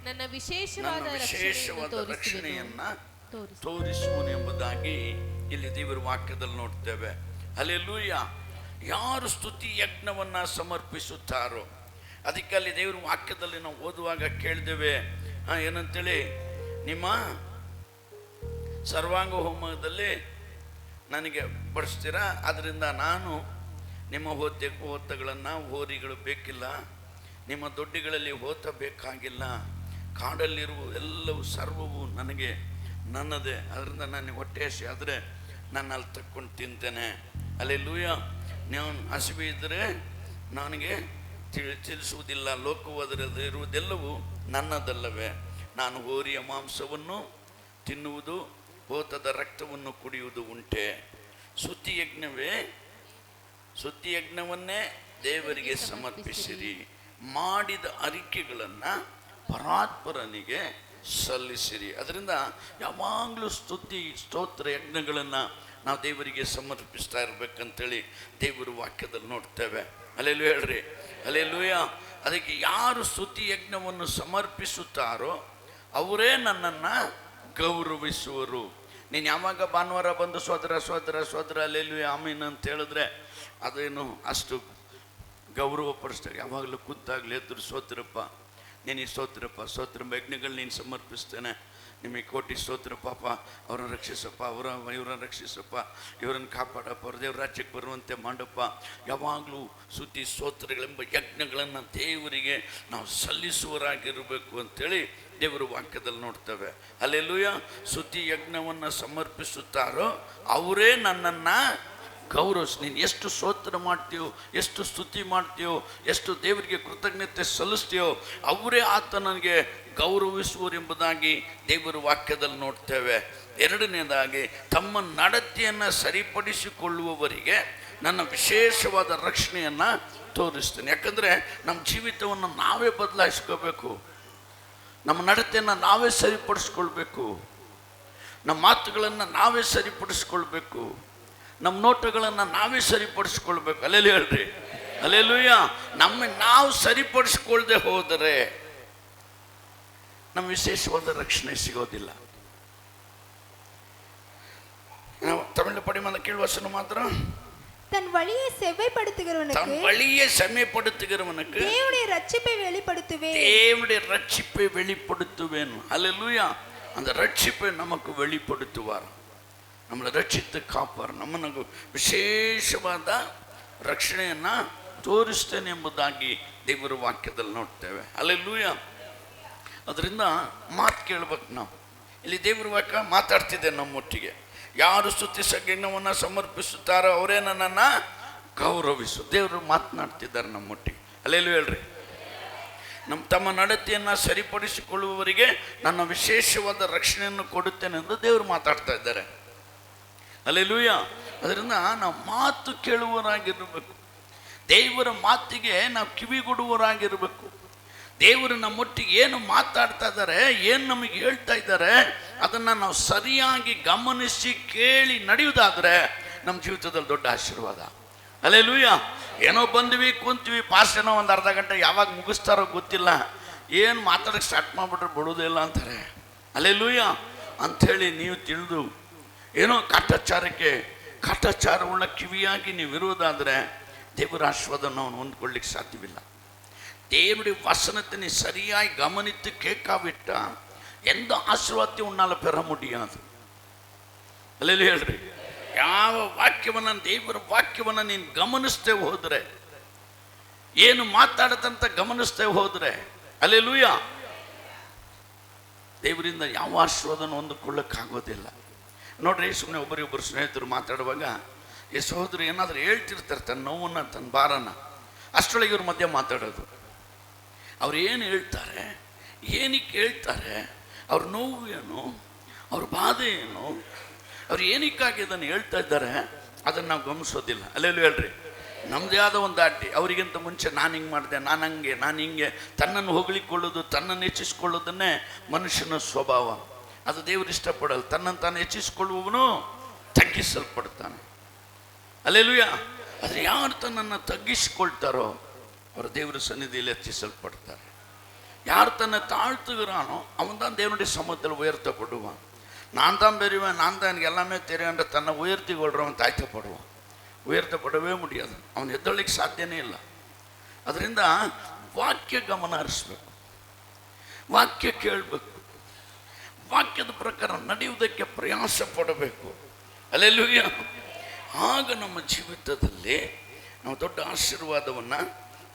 ನನ್ನ ವಿಶೇಷವಾದ ರಕ್ಷಣೆಯನ್ನ ತೋರಿಸುವನು ಎಂಬುದಾಗಿ ಇಲ್ಲಿ ದೇವರ ವಾಕ್ಯದಲ್ಲಿ ನೋಡ್ತೇವೆ. ಹಲ್ಲೆಲೂಯ. ಯಾರು ಸ್ತುತಿ ಯಜ್ಞವನ್ನ ಸಮರ್ಪಿಸುತ್ತಾರೋ, ಅದಕ್ಕೆ ಅಲ್ಲಿ ದೇವರ ವಾಕ್ಯದಲ್ಲಿ ನಾವು ಓದುವಾಗ ಕೇಳಿದ್ದೇವೆ ಏನಂತೇಳಿ, ನಿಮ್ಮ ಸರ್ವಾಂಗ ಹೋಮದಲ್ಲಿ ನನಗೆ ಬಡಿಸ್ತೀರಾ, ಅದರಿಂದ ನಾನು ನಿಮ್ಮ ಹೋತಗಳನ್ನು ಹೋರಿಗಳು ಬೇಕಿಲ್ಲ, ನಿಮ್ಮ ದೊಡ್ಡಿಗಳಲ್ಲಿ ಹೋತ ಬೇಕಾಗಿಲ್ಲ, ಕಾಡಲ್ಲಿರುವ ಎಲ್ಲವೂ ಸರ್ವವು ನನಗೆ ನನ್ನದೇ, ಅದರಿಂದ ನನಗೆ ಹೊಟ್ಟೆ ಹಸಿ ಆದರೆ ನಾನು ಅಲ್ಲಿ ತಕ್ಕೊಂಡು ತಿಂತೇನೆ. ಹಲ್ಲೆಲೂಯ. ನೀವು ಹಸಿವೆ ಇದ್ದರೆ ನನಗೆ ತಿಳಿಸುವುದಿಲ್ಲ, ಲೋಕವಾದರೆ ಇರುವುದೆಲ್ಲವೂ ನನ್ನದಲ್ಲವೇ. ನಾನು ಹೋರಿಯ ಮಾಂಸವನ್ನು ತಿನ್ನುವುದು, ಹೋತದ ರಕ್ತವನ್ನು ಕುಡಿಯುವುದು ಉಂಟೆ. ಸ್ತುತಿ ಯಜ್ಞವನ್ನೇ ದೇವರಿಗೆ ಸಮರ್ಪಿಸಿರಿ, ಮಾಡಿದ ಅರಿಕೆಗಳನ್ನು ಪರಾತ್ಪರನಿಗೆ ಸಲ್ಲಿಸಿರಿ. ಅದರಿಂದ ಯಾವಾಗಲೂ ಸ್ತೋತ್ರ ಯಜ್ಞಗಳನ್ನು ನಾವು ದೇವರಿಗೆ ಸಮರ್ಪಿಸ್ತಾ ಇರ್ಬೇಕಂತೇಳಿ ದೇವರ ವಾಕ್ಯದಲ್ಲಿ ನೋಡ್ತೇವೆ. ಹಲ್ಲೆಲೂಯ ಹೇಳ್ರಿ, ಹಲ್ಲೆಲೂಯ. ಅದಕ್ಕೆ ಯಾರು ಸ್ತುತಿ ಯಜ್ಞವನ್ನು ಸಮರ್ಪಿಸುತ್ತಾರೋ ಅವರೇ ನನ್ನನ್ನು ಗೌರವಿಸುವರು. ನೀನು ಯಾವಾಗ ಭಾನುವಾರ ಬಂದು ಸೋದರ ಹಲ್ಲೆಲೂಯ ಆಮೀನ್ ಅಂತ ಹೇಳಿದ್ರೆ ಅದೇನು ಅಷ್ಟು ಗೌರವ ಪಡಿಸ್ತಾರೆ. ಯಾವಾಗಲೂ ಕೂತಾಗಲಿ ಎದುರು ಸ್ತೋತ್ರಪ್ಪ, ನಿನಗೆ ಸ್ತೋತ್ರಪ್ಪ, ಸ್ತೋತ್ರ ಯಜ್ಞಗಳು ನೀನು ಸಮರ್ಪಿಸ್ತೇನೆ, ನಿಮಗೆ ಕೋಟಿ ಸ್ತೋತ್ರ ಪಾಪ, ಅವರನ್ನು ರಕ್ಷಿಸಪ್ಪ, ಇವರನ್ನು ರಕ್ಷಿಸಪ್ಪ, ಇವರನ್ನು ಕಾಪಾಡಪ್ಪ, ಅವ್ರ ದೇವ್ರ ರಾಜ್ಯಕ್ಕೆ ಬರುವಂತೆ ಮಾಡಪ್ಪ. ಯಾವಾಗಲೂ ಸ್ತುತಿ ಸ್ತೋತ್ರಗಳೆಂಬ ಯಜ್ಞಗಳನ್ನು ದೇವರಿಗೆ ನಾವು ಸಲ್ಲಿಸುವರಾಗಿರಬೇಕು ಅಂಥೇಳಿ ದೇವರ ವಾಕ್ಯದಲ್ಲಿ ನೋಡ್ತೇವೆ. ಹಲ್ಲೆಲೂಯ. ಸ್ತುತಿ ಯಜ್ಞವನ್ನು ಸಮರ್ಪಿಸುತ್ತಾರೋ ಅವರೇ ನನ್ನನ್ನು ಗೌರವಿಸಿ. ನೀನು ಎಷ್ಟು ಸ್ತೋತ್ರ ಮಾಡ್ತೀಯೋ, ಎಷ್ಟು ಸ್ತುತಿ ಮಾಡ್ತೀಯೋ, ಎಷ್ಟು ದೇವರಿಗೆ ಕೃತಜ್ಞತೆ ಸಲ್ಲಿಸ್ತೀಯೋ ಅವರೇ ಆತನಿಗೆ ಗೌರವಿಸುವರು ಎಂಬುದಾಗಿ ದೇವರ ವಾಕ್ಯದಲ್ಲಿ ನೋಡ್ತೇವೆ. ಎರಡನೇದಾಗಿ, ತಮ್ಮ ನಡತೆಯನ್ನು ಸರಿಪಡಿಸಿಕೊಳ್ಳುವವರಿಗೆ ನನ್ನ ವಿಶೇಷವಾದ ರಕ್ಷಣೆಯನ್ನು ತೋರಿಸ್ತೇನೆ. ಯಾಕಂದರೆ ನಮ್ಮ ಜೀವಿತವನ್ನು ನಾವೇ ಬದಲಾಯಿಸ್ಕೋಬೇಕು, ನಮ್ಮ ನಡತೆಯನ್ನು ನಾವೇ ಸರಿಪಡಿಸ್ಕೊಳ್ಬೇಕು, ನಮ್ಮ ಮಾತುಗಳನ್ನು ನಾವೇ ಸರಿಪಡಿಸ್ಕೊಳ್ಬೇಕು, ನಮ್ಮ ನೋಟಗಳನ್ನು ನಾವೇ ಸರಿಪಡಿಸ್ಕೊಳ್ಬೇಕು. ಅಲ್ಲೆಲ್ಲ ಹೇಳ್ರಿ, ಅಲ್ಲೆಲ್ಲೂಯ್ಯ. ನಾವು ಸರಿಪಡಿಸ್ಕೊಳ್ದೆ ಹೋದರೆ ನಮ್ಮ ವಿಶೇಷವಾದ ರಕ್ಷಣೆ ಸಿಗೋದಿಲ್ಲ. ನಾವು ತಮಿಳು ಪಡಿಮದ ಕೀழ்வசனம் ಮಾತ್ರ, தன் வழியை செம்மைப்படுத்துகிறவனுக்கு தேவனுடைய ரட்சிப்பை வெளிப்படுத்துவேன். ஹல்லேலூயா. அந்த ரட்சிப்பை நமக்கு வெளிப்படுத்துவார், நம்மளை ರಕ್ಷಿத்து ಕಾಪಾರ, ನಮ್ಮನ್ನು ವಿಶೇಷವಾದ ರಕ್ಷಣೆಯನ್ನು ತೋರಿಸ್ತೇನೆ ಎಂಬುದಾಗಿ ದೇವರ ವಾಕ್ಯದಲ್ಲಿ ನೋಡ್ತೇವೆ. ಹಲ್ಲೇಲೂಯ. ಅದರಿಂದ ಮಾತು ಕೇಳ್ಬೇಕು ನಾವು. ಇಲ್ಲಿ ದೇವರ ವಾಕ್ಯ ಮಾತಾಡ್ತಿದ್ದೆ ನಮ್ಮೊಟ್ಟಿಗೆ. ಯಾರು ಸ್ತುತಿ ಯಜ್ಞವನ್ನು ಸಮರ್ಪಿಸುತ್ತಾರೋ ಅವರೇ ನನ್ನನ್ನು ಗೌರವಿಸು. ದೇವರು ಮಾತನಾಡ್ತಿದ್ದಾರೆ ನಮ್ಮೊಟ್ಟಿಗೆ. ಹಲ್ಲೇಲೂಯ ಹೇಳ್ರಿ. ತಮ್ಮ ನಡತೆಯನ್ನು ಸರಿಪಡಿಸಿಕೊಳ್ಳುವವರಿಗೆ ನನ್ನ ವಿಶೇಷವಾದ ರಕ್ಷಣೆಯನ್ನು ಕೊಡುತ್ತೇನೆ ಎಂದು ದೇವರು ಮಾತಾಡ್ತಾ ಇದ್ದಾರೆ. ಹಲ್ಲೇಲೂಯ. ಅದರಿಂದ ನಾವು ಮಾತು ಕೇಳುವವರಾಗಿರಬೇಕು, ದೇವರ ಮಾತಿಗೆ ನಾವು ಕಿವಿಗೊಡುವವರಾಗಿರಬೇಕು. ದೇವರು ನಮ್ಮೊಟ್ಟಿಗೆ ಏನು ಮಾತಾಡ್ತಾ ಇದ್ದಾರೆ, ಏನು ನಮಗೆ ಹೇಳ್ತಾ ಇದ್ದಾರೆ, ಅದನ್ನು ನಾವು ಸರಿಯಾಗಿ ಗಮನಿಸಿ ಕೇಳಿ ನಡೆಯುವುದಾದರೆ ನಮ್ಮ ಜೀವಿತದಲ್ಲಿ ದೊಡ್ಡ ಆಶೀರ್ವಾದ. ಹಲ್ಲೇಲೂಯ. ಏನೋ ಬಂದ್ವಿ ಕುಂತೀವಿ, ಪಾಸ್ಟೇನೋ ಒಂದು ಅರ್ಧ ಗಂಟೆ ಯಾವಾಗ ಮುಗಿಸ್ತಾರೋ ಗೊತ್ತಿಲ್ಲ, ಏನು ಮಾತಾಡೋಕ್ಕೆ ಸ್ಟಾರ್ಟ್ ಮಾಡಿಬಿಟ್ರೆ ಬಿಡೋದಿಲ್ಲ ಅಂತಾರೆ. ಹಲ್ಲೇಲೂಯ. ಅಂಥೇಳಿ ನೀವು ತಿಳಿದು ಏನೋ ಕಾಟಾಚಾರವುಳ್ಳ ಕಿವಿಯಾಗಿ ನೀವು ಇರುವುದಾದರೆ ದೇವರ ಆಶೀರ್ವಾದವನ್ನು ಅವನು ಹೊಂದ್ಕೊಳ್ಳಿಕ್ಕೆ ಸಾಧ್ಯವಿಲ್ಲ. தேவனுடைய வசனத்தை நீ சரியாய் கவனித்து கேட்காவிட்டா எந்த ஆசீர்வாதத்தையும் உன்னால பெற முடியாது. அல்லேலூயா ಹೇಳ್ರಿ. ಯಾವ ವಾಕ್ಯವನ್ನ, ದೇವರ ವಾಕ್ಯವನ್ನ ನೀನು ಗಮನಿಸ್ತೇ ಹೋದ್ರೆ, ಏನು ಮಾತಾಡತಂತ ಗಮನಿಸ್ತೇ ಹೋದ್ರೆ, அல்லேலூயா, ದೇವರಿಂದ ಯಾವ ಆಶೀರ್ವಾದನ ಹೊಂದಿಕೊಳ್ಳಕ್ಕಾಗೋದಿಲ್ಲ. ನೋಡ್ರಿ, ಸುಮ್ಮನೆ ಒಬ್ಬರಿಗೊಬ್ಬರು ಸ್ನೇಹಿತರು ಮಾತಾಡುವಾಗ ಈ ಸಹೋದರಿ ಏನಾದರೂ ಹೇಳ್ತಿರ್ತಾರೆ ತನ್ನ ನೋವನ್ನು, ತನ್ನ ಭಾರನ, ಅಷ್ಟರೊಳಗೆ ಇವ್ರ ಮಧ್ಯೆ ಮಾತಾಡೋದು. ಅವ್ರು ಏನು ಹೇಳ್ತಾರೆ, ಏನಕ್ಕೆ ಹೇಳ್ತಾರೆ, ಅವ್ರ ನೋವು ಏನು, ಅವ್ರ ಬಾಧೆ ಏನು, ಅವ್ರು ಏನಕ್ಕಾಗಿ ಅದನ್ನು ಹೇಳ್ತಾ ಇದ್ದಾರೆ, ಅದನ್ನು ನಾವು ಗಮನಿಸೋದಿಲ್ಲ. ಅಲ್ಲೆಲ್ಲೂ ಹೇಳ್ರಿ. ನಮ್ಮದೇ ಆದ ಒಂದು ಅಡ್ಡಿ. ಅವರಿಗಿಂತ ಮುಂಚೆ ನಾನು ಹಿಂಗೆ ಮಾಡಿದೆ, ನಾನು ಹಿಂಗೆ ತನ್ನನ್ನು ಹೊಗಳಿಕೊಳ್ಳೋದು, ತನ್ನನ್ನು ಹೆಚ್ಚಿಸ್ಕೊಳ್ಳೋದನ್ನೇ ಮನುಷ್ಯನ ಸ್ವಭಾವ. ಅದು ದೇವರು ಇಷ್ಟಪಡಲ್ಲ. ತನ್ನನ್ನು ತಾನು ಹೆಚ್ಚಿಸಿಕೊಳ್ಳುವವನು ತಗ್ಗಿಸಲ್ಪಡ್ತಾನೆ. ಅಲ್ಲೆಲ್ಲೂಯ. ಆದರೆ ಯಾರು ತನ್ನನ್ನು ತಗ್ಗಿಸಿಕೊಳ್ತಾರೋ ಅವರು ದೇವರ ಸನ್ನಿಧಿಯಲ್ಲಿ ಹೆಚ್ಚಿಸಲ್ಪಡ್ತಾರೆ. யார் தன்னை தாழ்த்துகிறானோ அவன் தான் தேவனுடைய சமூகத்தில் உயர்த்தப்படுவான். நான் தான் பெரியவன், நான் தான் எனக்கு எல்லாமே தெரியுன்ற தன்னை உயர்த்தி கொள்றவன் தாழ்த்தப்படுவான். ಉಯರ್ತಪಡವೇ ಮುಡಿಯೋದು, ಅವನು ಎದ್ದೊಳ್ಳಿಕ್ಕೆ ಸಾಧ್ಯನೇ ಇಲ್ಲ. ಅದರಿಂದ ವಾಕ್ಯ ಗಮನ ಹರಿಸ್ಬೇಕು, ವಾಕ್ಯ ಕೇಳಬೇಕು, ವಾಕ್ಯದ ಪ್ರಕಾರ ನಡೆಯುವುದಕ್ಕೆ ಪ್ರಯಾಸ ಪಡಬೇಕು. ಹಲ್ಲೆಲೂಯಾ. ಆಗ ನಮ್ಮ ಜೀವಿತದಲ್ಲಿ ನಾವು ದೊಡ್ಡ ಆಶೀರ್ವಾದವನ್ನು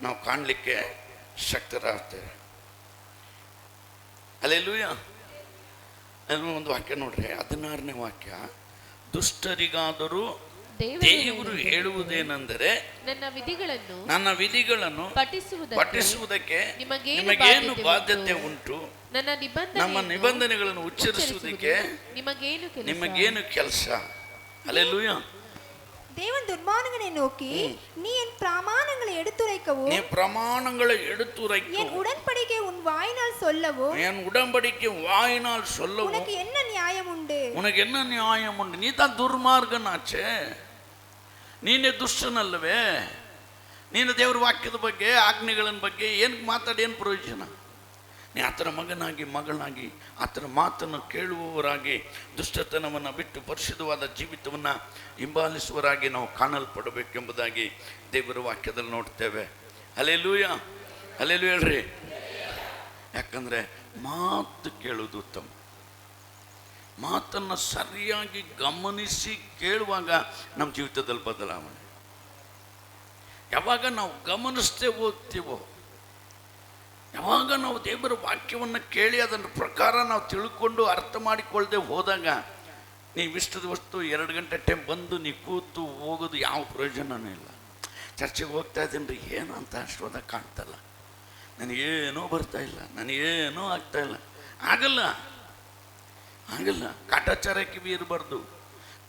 ನಾವು ಕಾಣಲಿಕ್ಕೆ ಶಕ್ತರಾಗ್ತೇವೆ. ಹಲ್ಲೆಲೂಯಾ. ಒಂದು ವಾಕ್ಯ ನೋಡ್ರಿ, 16ನೇ ವಾಕ್ಯ, ದುಷ್ಟರಿಗಾದರೂ ದೇವರು ಹೇಳುವುದೇನೆಂದರೆ ನನ್ನ ವಿಧಿಗಳನ್ನು ಪಠಿಸುವುದಕ್ಕೆ ನಿಮಗೇನು ಬಾಧ್ಯತೆ ಉಂಟು, ನಮ್ಮ ನಿಬಂಧನೆಗಳನ್ನು ಉಚ್ಚರಿಸುವುದಕ್ಕೆ ನಿಮಗೇನು ಕೆಲಸ. ಹಲ್ಲೆಲೂಯಾ. தேவன் துர்மார்கனை நோக்கி, நீ என் பிரமாணங்களை எடுத்துரைக்கவோ, நீ பிரமாணங்களை எடுத்துரைக்கவோ, என் உடன்படிக்கை உன் வாயினால் சொல்லவோ, என் உடன்படிக்கை வாயினால் சொல்லவோ உனக்கு என்ன நியாயம் உண்டு? உனக்கு என்ன நியாயம் ಉಂಟು? ನೀ தான் ದುರ್ಮಾರ್ಗನಾಚೆ, ನೀನೇ ದುಷ್ಟನಲ್ಲವೇ? ನೀನು ದೇವರ ವಾಕ್ಯದ ಬಗ್ಗೆ ಆಜ್ಞೆಗಳ ಬಗ್ಗೆ ಏನು ಮಾತಾಡಿ ಏನು ಪ್ರಯೋಜನ? ನೀ ಆತನ ಮಗನಾಗಿ ಮಗಳಾಗಿ ಆತನ ಮಾತನ್ನು ಕೇಳುವವರಾಗಿ ದುಷ್ಟತನವನ್ನು ಬಿಟ್ಟು ಪರಿಶುದ್ಧವಾದ ಜೀವಿತವನ್ನು ಹಿಂಬಾಲಿಸುವರಾಗಿ ನಾವು ಕಾಣಲ್ಪಡಬೇಕೆಂಬುದಾಗಿ ದೇವರ ವಾಕ್ಯದಲ್ಲಿ ನೋಡ್ತೇವೆ. ಹಲ್ಲೆಲೂಯಾ, ಹಲ್ಲೆಲೂಯಾ ಹೇಳ್ರಿ. ಯಾಕಂದರೆ ಮಾತು ಕೇಳುವುದು ಉತ್ತಮ. ಮಾತನ್ನು ಸರಿಯಾಗಿ ಗಮನಿಸಿ ಕೇಳುವಾಗ ನಮ್ಮ ಜೀವಿತದಲ್ಲಿ ಬದಲಾವಣೆ. ಯಾವಾಗ ನಾವು ಗಮನಿಸ್ತೇ ಹೋಗ್ತೀವೋ, ಯಾವಾಗ ನಾವು ದೇವರ ವಾಕ್ಯವನ್ನು ಕೇಳಿ ಅದರ ಪ್ರಕಾರ ನಾವು ತಿಳ್ಕೊಂಡು ಅರ್ಥ ಮಾಡಿಕೊಳ್ಳದೆ ಹೋದಾಗ ನೀವಿಷ್ಟದ ವಸ್ತು 2 ಗಂಟೆ ಟೈಮ್ ಬಂದು ನೀವು ಕೂತು ಹೋಗೋದು ಯಾವ ಪ್ರಯೋಜನವೂ ಇಲ್ಲ. ಚರ್ಚೆಗೆ ಹೋಗ್ತಾ ಇದ್ದೀನಿ ರೀ, ಏನೋ ಅಂತ ಆಶೀರ್ವಾದ ಕಾಣ್ತಲ್ಲ, ನನಗೇನೋ ಬರ್ತಾಯಿಲ್ಲ, ನನಗೇನೋ ಆಗ್ತಾಯಿಲ್ಲ. ಆಗಲ್ಲ, ಆಗಲ್ಲ. ಕಾಟಾಚಾರ ಕಿವಿ ಇರಬಾರ್ದು.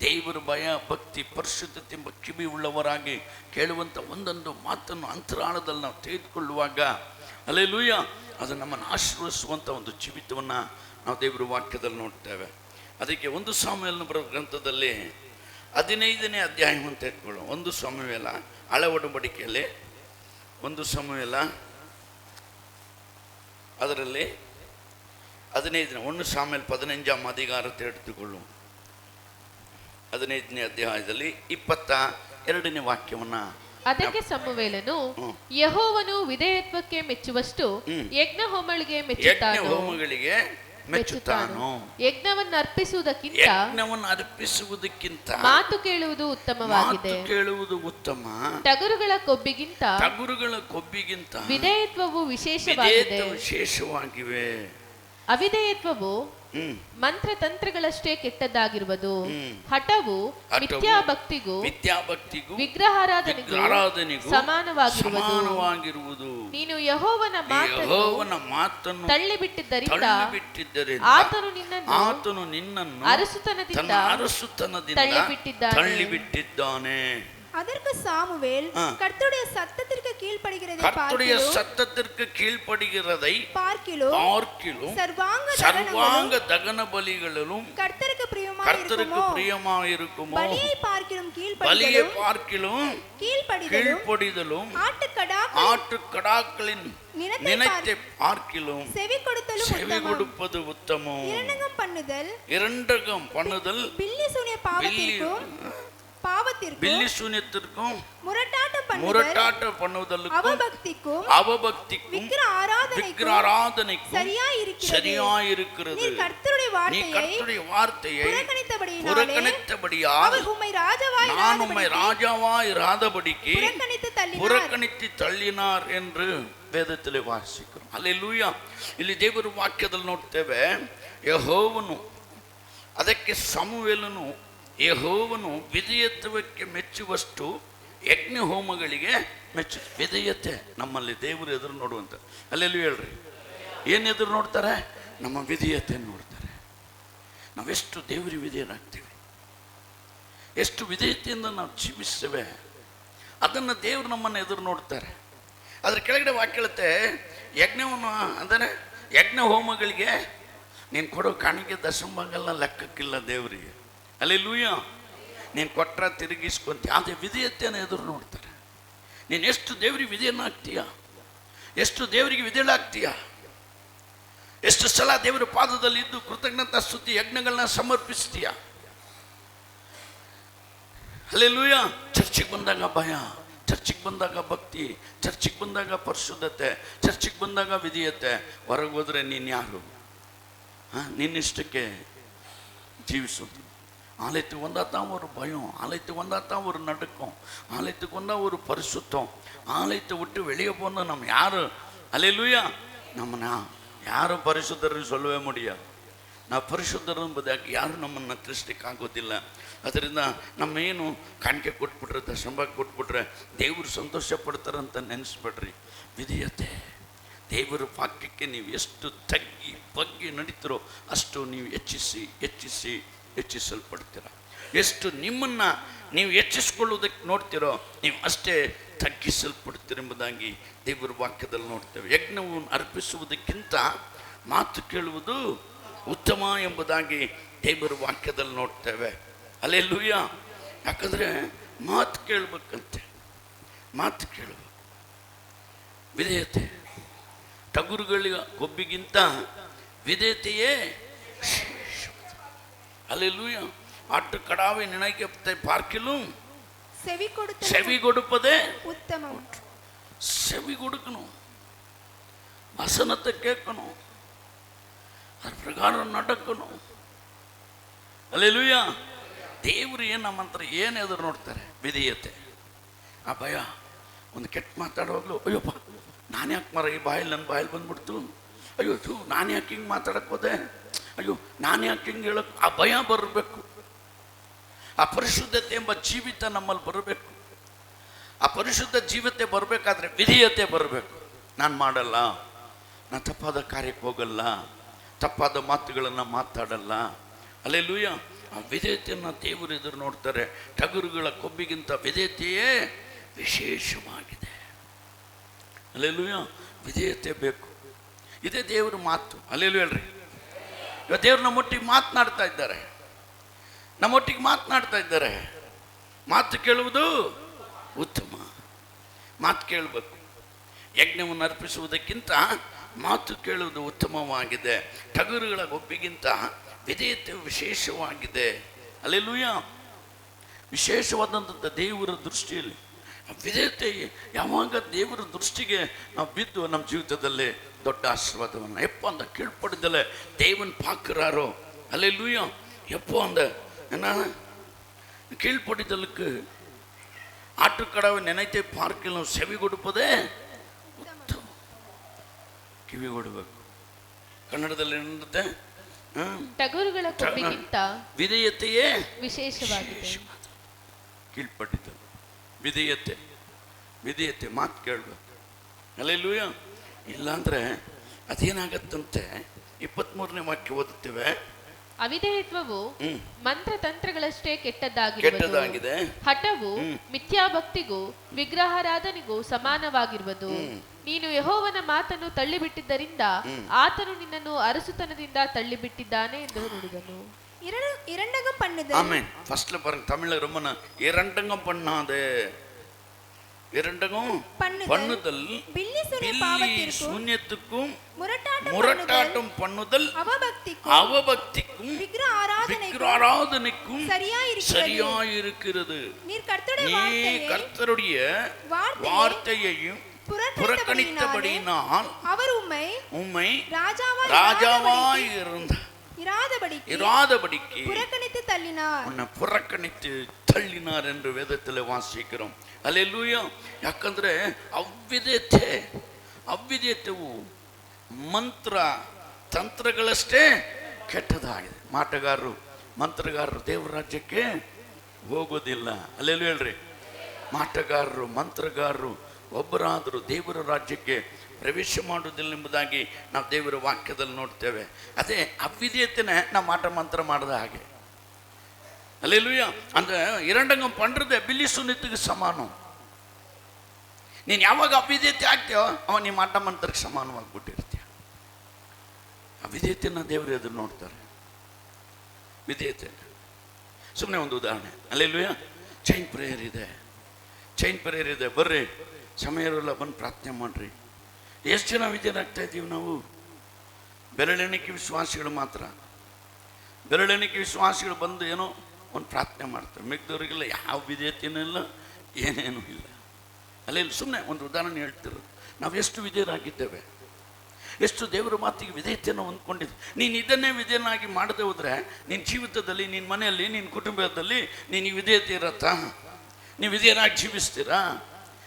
ದೇವರ ಭಯ ಭಕ್ತಿ ಪರಿಶುದ್ಧತೆ ಎಂಬ ಕಿವಿ ಉಳ್ಳವರಾಗಿ ಕೇಳುವಂಥ ಒಂದೊಂದು ಮಾತನ್ನು ಅಂತರಾಳದಲ್ಲಿ ನಾವು ತೆಗೆದುಕೊಳ್ಳುವಾಗ ಹಲ್ಲೆಲೂಯಾ, ಅದು ನಮ್ಮನ್ನು ಆಶೀರ್ವದಿಸುವಂಥ ಒಂದು ಜೀವಿತವನ್ನು ನಾವು ದೇವರ ವಾಕ್ಯದಲ್ಲಿ ನೋಡ್ತೇವೆ. ಅದಕ್ಕೆ 1 ಸಾಮುವೇಲನ ಬರೋ ಗ್ರಂಥದಲ್ಲಿ 15ನೇ ಅಧ್ಯಾಯವನ್ನು ತೆಗೆದುಕೊಳ್ಳೋ. 1 ಸಾಮುವೇಲ ಹಳೆ ಒಡಂಬಡಿಕೆಯಲ್ಲಿ 1 ಸಾಮುವೇಲ ಅದರಲ್ಲಿ 1 ಸಾಮುವೇಲ 15ಆம் அதிகாரத்தை எடுத்துக்கொள்ளும். 15ನೇ ಅಧ್ಯಾಯದಲ್ಲಿ 22ನೇ ವಾಕ್ಯವನ್ನು. ಅದಕ್ಕೆ ಸಮುವೇಲನು, ಯೆಹೋವನು ವಿಧೇಯತ್ವಕ್ಕೆ ಮೆಚ್ಚುವಷ್ಟು ಯಜ್ಞ ಹೋಮಗಳಿಗೆ ಮೆಚ್ಚುತ್ತಾನೋ, ಯಜ್ಞವನ್ನು ಅರ್ಪಿಸುವುದಕ್ಕಿಂತ ಮಾತು ಕೇಳುವುದು ಉತ್ತಮವಾಗಿದೆ. ಕೇಳುವುದು ಉತ್ತಮ. ಟಗರುಗಳ ಕೊಬ್ಬಿಗಿಂತ ವಿಧೇಯತ್ವವು ವಿಶೇಷವಾಗಿವೆ. ಅವಿಧೇಯತ್ವವು ಮಂತ್ರತಂತ್ರಗಳಷ್ಟೇ ಕೆಟ್ಟದ್ದಾಗಿರುವುದು. ಹಠವು ಮಿಥ್ಯಾಭಕ್ತಿಗೂ ವಿಗ್ರಹಾರಾಧನೆಗೂ ಸಮಾನವಾಗಿರುವುದು. ನೀನು ಯೆಹೋವನ ಮಾತನ್ನು ತಳ್ಳಿಬಿಟ್ಟಿದ್ದರಿಂದ ಆತನು ನಿನ್ನನ್ನು ಅರಸುತನದಿಂದ ತಳ್ಳಿಬಿಟ್ಟಿದ್ದಾನೆ. அதற்கு சாமுவேல் கர்த்தருடைய சத்தத்திற்கு கீழ்ப்படிகிறதை பார்க்கிலும் சர்வாங்க தகன பலிகளிலும் கர்த்தருக்கு பிரியமாயிருக்குமோ, பலியை பார்க்கிலும் கீழ்ப்படிதலும் ஆட்டுக்கடாக்களின் நினைத்தை பார்க்கிலும் செவி கொடுப்பது உத்தமம். இரண்டகம் பண்ணுதல் பில்லி சூனியத்திற்கும் முரட்டாட்ட பண்ணுவதற்கும் அவபக்திக்கும் விக்கிரகாராதனைக்கும் சரியாயிருக்கிறது. நீ கர்த்தருடைய வார்த்தையை புறக்கணித்தபடியால் நான் உம்மை ராஜாவாய் இராதபடிக்கு புறக்கணித்து தள்ளினார் என்று ವೇದದಲ್ಲಿ ವಾಸಿக்கிறோம். ಹಲ್ಲೆಲೂಯಾ. ಇಲ್ಲಿ ದೇವರ ವಾಕ್ಯದಲ್ಲಿ ನೋಡ್ತೇವೆ, ಯೆಹೋವನು ಅದಕ್ಕೆ ಸಮುವೇಲನು ಯೆಹೋವನು ವಿಧೇಯತ್ವಕ್ಕೆ ಮೆಚ್ಚುವಷ್ಟು ಯಜ್ಞ ಹೋಮಗಳಿಗೆ ವಿಧೇಯತೆ ನಮ್ಮಲ್ಲಿ ದೇವರು ಎದುರು ನೋಡುವಂಥ. ಹಲ್ಲೆಲೂಯಾ ಹೇಳ್ರಿ. ಏನು ಎದುರು ನೋಡ್ತಾರೆ? ನಮ್ಮ ವಿಧೇಯತೆಯನ್ನು ನೋಡ್ತಾರೆ. ನಾವೆಷ್ಟು ದೇವರಿಗೆ ವಿಧೇಯರಾಗ್ತೀವಿ, ಎಷ್ಟು ವಿಧೇಯತೆಯಿಂದ ನಾವು ಜೀವಿಸ್ತೇವೆ, ಅದನ್ನು ದೇವರು ನಮ್ಮನ್ನು ಎದುರು ನೋಡ್ತಾರೆ. ಅದ್ರ ಕೆಳಗಡೆ ವಾಕ್ಯ ಹೇಳುತ್ತೆ, ಯಜ್ಞವನ್ನು ಅಂದರೆ ಯಜ್ಞ ಹೋಮಗಳಿಗೆ ನೀನು ಕೊಡೋ ಕಾಣಿಕೆ ದಶಮಭಾಗಲ್ಲ ಲೆಕ್ಕಕ್ಕಿಲ್ಲ ದೇವರಿಗೆ. ಹಲ್ಲೆಲೂಯಾ. ನೀನು ಕೊಟ್ಟರೆ ತಿರುಗಿಸ್ಕೊಂತ ಅದೇ ವಿಧೇಯತೆಯನ್ನು ಎದುರು ನೋಡ್ತಾರೆ. ನೀನು ಎಷ್ಟು ದೇವರಿಗೆ ವಿಧೇಯನಾಗ್ತೀಯ, ಎಷ್ಟು ದೇವರಿಗೆ ವಿಧೇಯಳಾಗ್ತೀಯ, ಎಷ್ಟು ಸಲ ದೇವರ ಪಾದದಲ್ಲಿ ಇದ್ದು ಕೃತಜ್ಞತಾ ಸ್ತುತಿ ಯಜ್ಞಗಳನ್ನ ಸಮರ್ಪಿಸ್ತೀಯ? ಹಲ್ಲೆಲೂಯಾ. ಚರ್ಚಿಗೆ ಬಂದಾಗ ಭಯ, ಚರ್ಚಿಗೆ ಬಂದಾಗ ಭಕ್ತಿ, ಚರ್ಚಿಗೆ ಬಂದಾಗ ಪರಿಶುದ್ಧತೆ, ಚರ್ಚಿಗೆ ಬಂದಾಗ ವಿಧೇಯತೆ. ಹೊರಗೆ ಹೋದ್ರೆ ನೀನು ಯಾರು? ನಿನ್ನಿಷ್ಟಕ್ಕೆ ஜீவிசோம். ஆலயத்துக்கு வந்தால் தான் ஒரு பயம், ஆலயத்துக்கு வந்தால் தான் ஒரு நடுக்கம், ஆலயத்துக்கு வந்தால் ஒரு பரிசுத்தம். ஆலயத்தை விட்டு வெளியே போனால் நம்ம யாரும் அல்லேலூயா நம்ம ಯಾರು ಪರಿಶುದ್ಧರನ್ನು சொல்லவே முடியாது. ನಾವು ಪರಿಶುದ್ಧರು ಎಂಬುದಾಗಿ ಯಾರು ನಮ್ಮನ್ನು ತಿಳಿಸ್ಲಿಕ್ಕೆ ಆಗೋದಿಲ್ಲ. ಅದರಿಂದ ನಮ್ಮ ಏನು ಕಾಣಿಕೆ ಕೊಟ್ಬಿಟ್ರೆ, ದಶಂಭಾಗ ಕೊಟ್ಬಿಟ್ರೆ ದೇವರು ಸಂತೋಷ ಪಡ್ತಾರಂತ ನೆನೆಸ್ಬೇಡ್ರಿ. ವಿಧೇಯತೆ, ದೇವರ ವಾಕ್ಯಕ್ಕೆ ನೀವು ಎಷ್ಟು ತಗ್ಗಿ ಬಗ್ಗಿ ನಡೀತಿರೋ ಅಷ್ಟು ನೀವು ಹೆಚ್ಚಿಸಲ್ಪಡ್ತೀರ. ಎಷ್ಟು ನಿಮ್ಮನ್ನು ನೀವು ಹೆಚ್ಚಿಸ್ಕೊಳ್ಳೋದಕ್ಕೆ ನೋಡ್ತಿರೋ ನೀವು ಅಷ್ಟೇ ತಗ್ಗಿಸಲ್ಪಡ್ತೀರೆಂಬುದಾಗಿ ದೇವರ ವಾಕ್ಯದಲ್ಲಿ ನೋಡ್ತೇವೆ. ಯಜ್ಞವನ್ನು ಅರ್ಪಿಸುವುದಕ್ಕಿಂತ ಮಾತು ಕೇಳುವುದು ಉತ್ತಮ ಎಂಬುದಾಗಿ ದೇವರ ವಾಕ್ಯದಲ್ಲಿ ನೋಡ್ತೇವೆ. ಹಲ್ಲೆಲೂಯಾ. ಯಾಕಂದರೆ ಮಾತು ಕೇಳಬೇಕಂತೆ, ಮಾತು ಕೇಳಬೇಕು. ವಿಧೇಯತೆ, ಟಗುರುಗಳ ಕೊಬ್ಬಿಗಿಂತ ವಿಧೇಯತೆಯೇ ஹல்லேலூயா. ஆட்டுக்கடாவை நினைக்கப்பதை பார்க்கிலும் செவி கொடுப்பதே உத்தமம். செவி கொடுக்கணும், வசனத்தை கேட்கணும், அது பிரகாரம் நடக்கணும். ಹಲ್ಲೇಲೂಯಾ. ದೇವರು ಏನು ನಮ್ಮ ಹತ್ರ ಏನು ಎದುರು ನೋಡ್ತಾರೆ? ವಿಧೇಯತೆ. ಆ ಭಯ, ಒಂದು ಕೆಟ್ಟ ಮಾತಾಡುವಾಗಲೂ ಅಯ್ಯೋಪ್ಪ ನಾನು ಯಾಕೆ ಮರ ಈ ಬಾಯಲ್ಲಿ ನನ್ನ ಬಾಯಲ್ಲಿ ಬಂದ್ಬಿಡ್ತು, ಅಯ್ಯೋ ನಾನು ಯಾಕೆ ಹಿಂಗೆ ಮಾತಾಡಕ್ಕೆ ಹೋದೆ, ಅಯ್ಯೋ ನಾನು ಯಾಕೆ ಹಿಂಗೆ ಹೇಳಕ್ಕೆ. ಆ ಭಯ ಬರಬೇಕು. ಆ ಪರಿಶುದ್ಧತೆ ಎಂಬ ಜೀವಿತ ನಮ್ಮಲ್ಲಿ ಬರಬೇಕು. ಆ ಪರಿಶುದ್ಧ ಜೀವಿತೆ ಬರಬೇಕಾದ್ರೆ ವಿಧೇಯತೆ ಬರಬೇಕು. ನಾನು ಮಾಡಲ್ಲ, ನಾನು ತಪ್ಪಾದ ಕಾರ್ಯಕ್ಕೆ ಹೋಗಲ್ಲ, ತಪ್ಪಾದ ಮಾತುಗಳನ್ನು ಮಾತಾಡಲ್ಲ. ಹಲ್ಲೇಲೂಯಾ. ಆ ವಿಧೇಯತೆಯನ್ನು ದೇವರು ಎದುರು ನೋಡ್ತಾರೆ. ಟಗರುಗಳ ಕೊಬ್ಬಿಗಿಂತ ವಿಧೇಯತೆಯೇ ವಿಶೇಷವಾಗಿದೆ. ಹಲ್ಲೇಲೂಯಾ. ವಿಧೇಯತೆ ಬೇಕು. ಇದೇ ದೇವ್ರ ಮಾತು. ಹಲ್ಲೇಲೂಯಾ ಹೇಳ್ರಿ. ಇವತ್ತು ದೇವ್ರು ನಮ್ಮೊಟ್ಟಿಗೆ ಮಾತನಾಡ್ತಾ ಇದ್ದಾರೆ, ನಮ್ಮೊಟ್ಟಿಗೆ ಮಾತನಾಡ್ತಾ ಇದ್ದಾರೆ. ಮಾತು ಕೇಳುವುದು ಉತ್ತಮ. ಮಾತು ಕೇಳಬೇಕು. ಯಜ್ಞವನ್ನು ಅರ್ಪಿಸುವುದಕ್ಕಿಂತ ಮಾತು ಕೇಳುವುದು ಉತ್ತಮವಾಗಿದೆ. ಟಗರುಗಳ ಒಪ್ಪಿಗಿಂತ ವಿಧೇಯತೆ ವಿಶೇಷವಾಗಿದೆ. ಹಲ್ಲೇಲೂಯಾ. ವಿಶೇಷವಾದಂಥ ದೇವರ ದೃಷ್ಟಿಯಲ್ಲಿ ವಿಧೇಯತೆ ಯಾವಾಗ ದೇವರ ದೃಷ್ಟಿಗೆ ನಾವು ಬಿದ್ದು ನಮ್ಮ ಜೀವಿತದಲ್ಲಿ ದೊಡ್ಡ ಆಶೀರ್ವಾದವನ್ನು எப்போ அந்த கீழ்ப்படுதலை தேவன் பார்க்குறாரோ, ஹல்லேலூயா, எப்போ அந்த என்ன கீழ்ப்படிதலுக்கு ஆட்டுக்கடாவை நினைத்தே பார்க்கலாம் செவி கொடுப்பதே ಉತ್ತಮ. ಕಿವಿ ಕೊಡಬೇಕು. ಕನ್ನಡದಲ್ಲಿ ಏನಂತೆ? ಟಗರುಗಳ ಕೊಬ್ಬಿಗಿಂತ ವಿಧೇಯತೆಯೇ ವಿಶೇಷವಾಗಿದೆ. ಕೀಳ್ಪಟ್ಟಿದ್ದಲು ವಿಧೇಯತೆ, ವಿಧೇಯತೆ ಮಾತು ಕೇಳಬೇಕು. ಹಲ್ಲೇಲೂಯಾ. ಇಲ್ಲಾಂದ್ರೆ ಅದೇನಾಗತ್ತಂತೆ? 23ನೇ ವಾಕ್ಯ ಓದುತ್ತೇವೆ. ಅವಿಧೇಯತ್ವವು ಮಂತ್ರತಂತ್ರಗಳಷ್ಟೇ ಕೆಟ್ಟದ್ದಾಗಿದೆ. ಹಠವು ಮಿಥ್ಯಾಭಕ್ತಿಗೂ ವಿಗ್ರಹಾರಾಧನೆಗೂ ಸಮಾನವಾಗಿರುವುದು. ನೀನು ಯೆಹೋವನ ಮಾತನ್ನು ತಳ್ಳಿಬಿಟ್ಟಿದ್ದರಿಂದ ಆತನು ನಿನ್ನನ್ನು ಅರಸುತನದಿಂದ ತಳ್ಳಿಬಿಟ್ಟಿದ್ದಾನೆ ಎಂದು ನುಡಿದನು. இரண்டகம் பண்ணுதல். ஆமென். ஃபர்ஸ்ட்ல பாருங்க, தமிழ்ல ரொம்ப இரண்டகம் பண்ணாதே. இரண்டகம் பண்ணுதல், பில்லி சூன்யத்துக்கும் முரட்டாட்டம் பண்ணுதல், அவபக்திக்கும் விக்கிரகாராதனைக்கும் சரியாயிருக்கிறது. நீ கர்த்தருடைய வார்த்தையையும் புறக்கணித்தபடியினால் அவர் உம்மை ராஜாவாய் இராதபடிக்கு புறக்கணித்து தள்ளினார் என்று வேதத்தில் வாசிக்கிறோம். ಹಲ್ಲೇಲೂಯಾ. ಯಾಕಂದ್ರೆ ಅವ್ವಿಧೇಯತೆವು ಮಂತ್ರ ತಂತ್ರಗಳಷ್ಟೇ ಕೆಟ್ಟದಾಗಿದೆ. ಮಂತ್ರಗಾರರು ದೇವರ ರಾಜ್ಯಕ್ಕೆ ಹೋಗೋದಿಲ್ಲ. ಹಲ್ಲೇಲೂಯಾ ಹೇಳ್ರಿ. ಮಾಟಗಾರರು ಮಂತ್ರಗಾರರು ಒಬ್ಬರಾದರೂ ದೇವರ ರಾಜ್ಯಕ್ಕೆ ಪ್ರವೇಶ ಮಾಡುವುದಿಲ್ಲ ಎಂಬುದಾಗಿ ನಾವು ದೇವರ ವಾಕ್ಯದಲ್ಲಿ ನೋಡ್ತೇವೆ. ಅದೇ ಅವಿಧೇಯತೆನೇ ನಾವು ಮಾಟ ಮಂತ್ರ ಮಾಡಿದ ಹಾಗೆ. ಹಲ್ಲೇಲೂಯಾ. ಅಂದರೆ இரண்டங்கம் பண்ணுறது ಬಿಲ್ಲಿ ಸುನ್ನಿತಿಗೆ ಸಮಾನ. ನೀನು ಯಾವಾಗ ಅವಿಧೇಯತೆ ಆಗ್ತೀಯೋ ಅವ ನೀ ಮಾಟ ಮಂತ್ರಕ್ಕೆ ಸಮಾನವಾಗಿಬಿಟ್ಟಿರ್ತೀಯ. ಅವಿಧೇಯತೆಯನ್ನು ದೇವರು ಎದುರು ನೋಡ್ತಾರೆ. ವಿಧೇಯತೆ ಸುಮ್ಮನೆ ಒಂದು ಉದಾಹರಣೆ. ಹಲ್ಲೇಲೂಯಾ. ಚೈನ್ ಪ್ರೇಯರ್ ಇದೆ. ಬರ್ರಿ, ಸಮಯ ಇರೋಲ್ಲ, ಬಂದು ಪ್ರಾರ್ಥನೆ ಮಾಡ್ರಿ. ಎಷ್ಟು ಜನ ವಿಧೇಯರಾಗ್ತಾ ಇದ್ದೀವಿ ನಾವು? ಬೆರಳೆಣಿಕೆ ವಿಶ್ವಾಸಿಗಳು ಮಾತ್ರ. ಬೆರಳೆಣಿಕೆ ವಿಶ್ವಾಸಿಗಳು ಬಂದು ಏನೋ ಒಂದು ಪ್ರಾರ್ಥನೆ ಮಾಡ್ತಾರೆ. ಮಿಕ್ದವರಿಗೆಲ್ಲ ಯಾವ ವಿಧೇಯತೆಯೂ ಇಲ್ಲ, ಏನೇನೂ ಇಲ್ಲ. ಅಲ್ಲಿ ಸುಮ್ಮನೆ ಒಂದು ಉದಾಹರಣೆ ಹೇಳ್ತಿರೋದು. ನಾವು ಎಷ್ಟು ವಿಧೇಯರಾಗಿದ್ದೇವೆ, ಎಷ್ಟು ದೇವರ ಮಾತಿಗೆ ವಿಧೇಯತೆಯನ್ನು ಹೊಂದ್ಕೊಂಡಿದ್ದೆ. ನೀನು ಇದನ್ನೇ ವಿಧೇಯನಾಗಿ ಮಾಡದೆ ಹೋದರೆ ನಿನ್ನ ಜೀವಿತದಲ್ಲಿ, ನಿನ್ನ ಮನೆಯಲ್ಲಿ, ನಿನ್ನ ಕುಟುಂಬದಲ್ಲಿ ನೀನು ವಿಧೇಯತೆ ಇರತ್ತಾ? ನೀವು ವಿಧೇಯರಾಗಿ ಜೀವಿಸ್ತೀರಾ?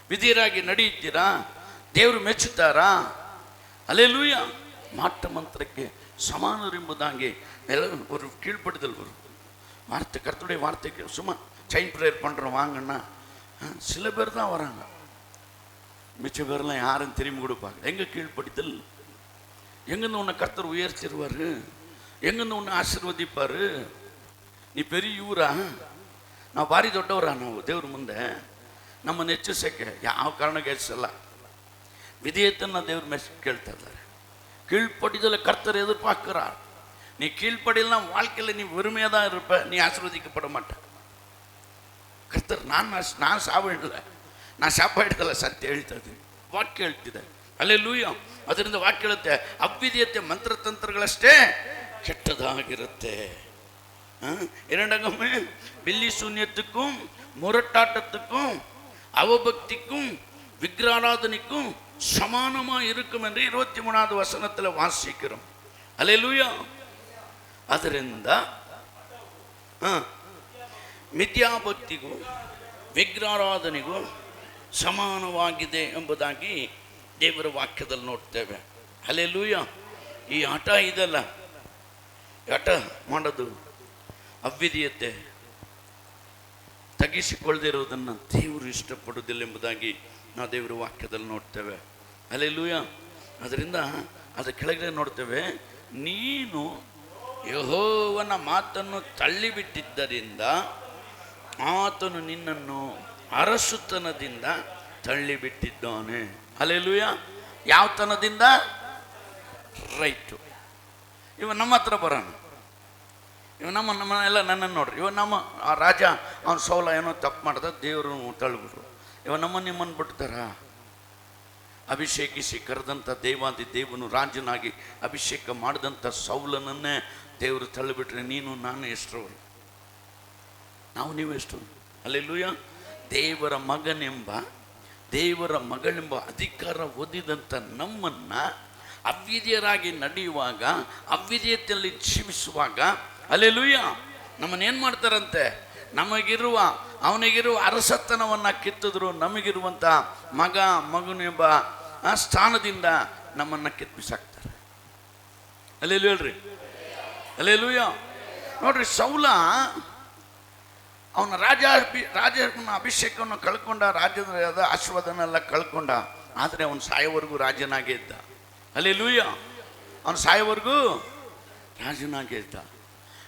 ವಿಧೇಯರಾಗಿ ನಡೆಯುತ್ತೀರಾ? ದೇವರು ಮೆಚ್ಚುತ್ತಾರಾ? ಅಲ್ಲೇಲೂಯ. ಮಾಟ ಮಂತ್ರಕ್ಕೆ ಸಮಾನರೆಂಬುದಾಗಿ ಎಲ್ಲ ஒரு கீழ்ப்படுதல் வரும். வார்த்தை, கர்த்தருடைய வார்த்தைக்கு சும்மா செயின் ப்ரேயர் பண்ணுறோம் வாங்கன்னா சில பேர் தான் வராங்க, மிச்ச பேர்லாம் யாரும் திரும்பி கொடுப்பாங்க. எங்கே கீழ்ப்படுதல்? எங்கேருந்து உன்னை கர்த்தர் உயர்த்திடுவார், எங்கேருந்து உன்னை ಆಶೀರ್ವದಿப்பார்? ನೀ பெரிய ಊರಾ? ನಾವು ಭಾರಿ ದೊಡ್ಡವರ, ನಾವು ದೇವ್ರ ಮುಂದೆ ನಮ್ಮನ್ನು ಹೆಚ್ಚಿಸೋಕ್ಕೆ ಯಾವ ಕಾರಣಕ್ಕೆ ಹೆಚ್ಚಿಸಲ್ಲ. ವಿಧೇಯತೆಯನ್ನು ದೇವ್ರ ಮೆಸ್ ಕೇಳ್ತಾ ಇದ್ದಾರೆ. கீழ்ப்படிதலை கர்த்தர் எதிர்பார்க்கிறார். நீ கீழ்ப்படியலாம் வாழ்க்கையில் நீ வெறுமையாக தான் இருப்ப, நீ ஆசீர்வதிக்கப்பட மாட்ட. ಕರ್ತರ್ ನಾನು ಸಾವಿಡಲ್ಲ, ನಾನು ಶಾಪಾಡಿದಲ್ಲ, ಸತ್ಯ ಹೇಳ್ತದೆ, ವಾಕ್ಯ ಹೇಳ್ತಿದೆ. ಅಲ್ಲೆಲೂಯ. ಅದರಿಂದ ವಾಕ್ಯ ಹೇಳುತ್ತೆ, ಅವಿಧೇಯತೆ ಮಂತ್ರತಂತ್ರಗಳಷ್ಟೇ ಕೆಟ್ಟದಾಗಿರುತ್ತೆ. இரண்டகமே பில்லி சூன்யத்துக்கும் முரட்டாட்டத்துக்கும் அவபக்திக்கும் விக்கிராராதனைக்கும் சமானமாக இருக்கும் என்று 23வது வசனத்தில் வாசிக்கிறோம். அல்லேலூயா. ಅದರಿಂದ ಮಿಥ್ಯಾಭಕ್ತಿಗೂ ವಿಗ್ರಹಾರಾಧನೆಗೂ ಸಮಾನವಾಗಿದೆ ಎಂಬುದಾಗಿ ದೇವರ ವಾಕ್ಯದಲ್ಲಿ ನೋಡ್ತೇವೆ. ಹಲ್ಲೆಲೂಯ. ಈ ಹಠ ಇದಲ್ಲ, ಹಠ ಮಾಡೋದು, ಅವಿಧೇಯತೆ ತಗ್ಗಿಸಿಕೊಳ್ಳದಿರುವುದನ್ನು ದೇವರು ಇಷ್ಟಪಡುವುದಿಲ್ಲ ಎಂಬುದಾಗಿ ನಾವು ದೇವರ ವಾಕ್ಯದಲ್ಲಿ ನೋಡ್ತೇವೆ. ಹಲ್ಲೆಲೂಯ. ಅದರಿಂದ ಅದರ ಕೆಳಗಡೆ ನೋಡ್ತೇವೆ, ನೀನು ಯೆಹೋವನ ಮಾತನ್ನು ತಳ್ಳಿಬಿಟ್ಟಿದ್ದರಿಂದ ಆತನು ನಿನ್ನನ್ನು ಅರಸುತನದಿಂದ ತಳ್ಳಿಬಿಟ್ಟಿದ್ದಾನೆ. ಹಲ್ಲೆಲೂಯ. ಯಾವ ತನದಿಂದ? ರೈಟು. ಇವ ನಮ್ಮ ಹತ್ರ ಬರೋಣ, ಇವ ನಮ್ಮನ್ನೆಲ್ಲ ನನ್ನನ್ನು ನೋಡ್ರಿ. ಇವ ನಮ್ಮ ಆ ರಾಜ, ಅವನ ಸೌಲ ಏನೋ ತಪ್ಪು ಮಾಡ್ದ, ದೇವರು ತಳ್ಳಿಬಿಟ್ರು. ಇವ ನಿಮ್ಮನ್ನು ಬಿಡ್ತಾರ? ಅಭಿಷೇಕಿಸಿ ಕರೆದಂಥ ದೇವಾದಿ ದೇವನು ರಾಜನಾಗಿ ಅಭಿಷೇಕ ಮಾಡಿದಂಥ ಸೌಲನನ್ನೇ ದೇವರು ತಳ್ಳಿಬಿಟ್ರೆ ನೀನು ನಾನು ಎಷ್ಟರವರು? ನಾವು ನೀವು ಎಷ್ಟು? ಹಲ್ಲೆಲೂಯ. ದೇವರ ಮಗನೆಂಬ, ದೇವರ ಮಗಳೆಂಬ ಅಧಿಕಾರ ಹೊಂದಿದಂಥ ನಮ್ಮನ್ನು ಅವಿಧೇಯರಾಗಿ ನಡೆಯುವಾಗ, ಅವಿಧೇಯತೆಯಲ್ಲಿ ಜೀವಿಸುವಾಗ, ಹಲ್ಲೆಲೂಯ, ನಮ್ಮನ್ನೇನು ಮಾಡ್ತಾರಂತೆ? ಅವನಿಗಿರುವ ಅರಸತನವನ್ನು ಕಿತ್ತಿದ್ರು, ನಮಗಿರುವಂಥ ಮಗನೆಂಬ ಆ ಸ್ಥಾನದಿಂದ ನಮ್ಮನ್ನು ಕಿತ್ಬಿಸಾಕ್ತಾರೆ. ಹಲ್ಲೆಲೂಯ ಹೇಳ್ರಿ. ಹಲ್ಲೆಲೂಯ. ನೋಡ್ರಿ, ಸೌಲ ಅವನ ರಾಜನ ಅಭಿಷೇಕವನ್ನು ಕಳ್ಕೊಂಡ, ರಾಜ್ಯದ ಆಶೀರ್ವಾದನೆಲ್ಲ ಕಳ್ಕೊಂಡ. ಆದರೆ ಅವನು ಸಾಯೋವರೆಗೂ ರಾಜನಾಗೇ ಇದ್ದ. ಹಲ್ಲೆಲೂಯ. ಅವನು ಸಾಯೋವರೆಗೂ ರಾಜನಾಗೇ ಇದ್ದ.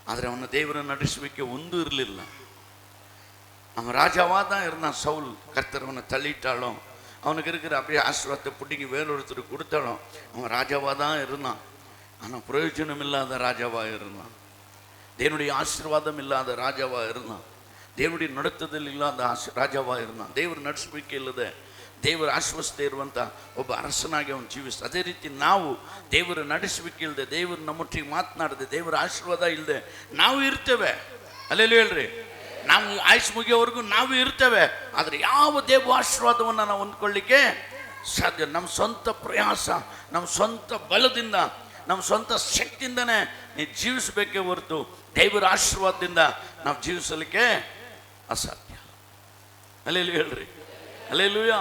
ಆದರೆ ಅವನ ದೇವರನ್ನು ನಡೆಸುವಿಕೆ ಒಂದೂ ಇರಲಿಲ್ಲ. அவன் ராஜாவாக தான் இருந்தான். சவுல் கர்த்தரவனை தள்ளிட்டாலும், அவனுக்கு இருக்கிற அப்படியே ஆசீர்வாதத்தை பிடிங்கி வேறொருத்தருக்கு கொடுத்தாலும் அவன் ராஜாவாக தான் இருந்தான். ஆனால் பிரயோஜனம் இல்லாத ராஜாவாக இருந்தான். தேவனுடைய ஆசீர்வாதம் இல்லாத ராஜாவாக இருந்தான். ದೇವರುடைய ನಡತದಲ್ಲಿ ಇಲ್ಲದ ರಾಜಾವಾக இருந்தான். ದೇವರ ನಡೆಸುವಿಕೆ ಇಲ್ಲದೆ ದೇವರ ಆಶ್ವಸ್ತೆ ಇರುವಂಥ ಒಬ್ಬ ಅರಸನಾಗಿ ಅವನು ಜೀವಿಸ್ತ. ಅದೇ ರೀತಿ ನಾವು ದೇವರ ನಡೆಸುವಿಕೆ ಇಲ್ಲದೆ, ದೇವರು ನಮ್ಮೊಟ್ಟಿಗೆ ಮಾತನಾಡದೆ, ದೇವರ ಆಶೀರ್ವಾದ ಇಲ್ಲದೆ ನಾವು ಇರ್ತೇವೆ. ಅಲ್ಲೆಲ್ಲೂ ಹೇಳ್ರಿ, ನಾವು ಆಯುಷ್ ಮುಗಿಯೋವರೆಗೂ ನಾವು ಇರ್ತೇವೆ. ಆದರೆ ಯಾವ ದೇವ ಆಶೀರ್ವಾದವನ್ನು ನಾವು ಹೊಂದ್ಕೊಳ್ಳಿಕ್ಕೆ ಸಾಧ್ಯ? ನಮ್ಮ ಸ್ವಂತ ಪ್ರಯಾಸ, ನಮ್ಮ ಸ್ವಂತ ಬಲದಿಂದ, ನಮ್ಮ ಸ್ವಂತ ಶಕ್ತಿಯಿಂದನೇ ನೀವು ಜೀವಿಸಬೇಕೇ ಹೊರತು ದೇವರ ಆಶೀರ್ವಾದದಿಂದ ನಾವು ಜೀವಿಸಲಿಕ್ಕೆ ಅಸಾಧ್ಯ. ಅಲ್ಲೆಲ್ಲೂ ಹೇಳ್ರಿ. ಅಲ್ಲೆಲ್ಲೂಯ.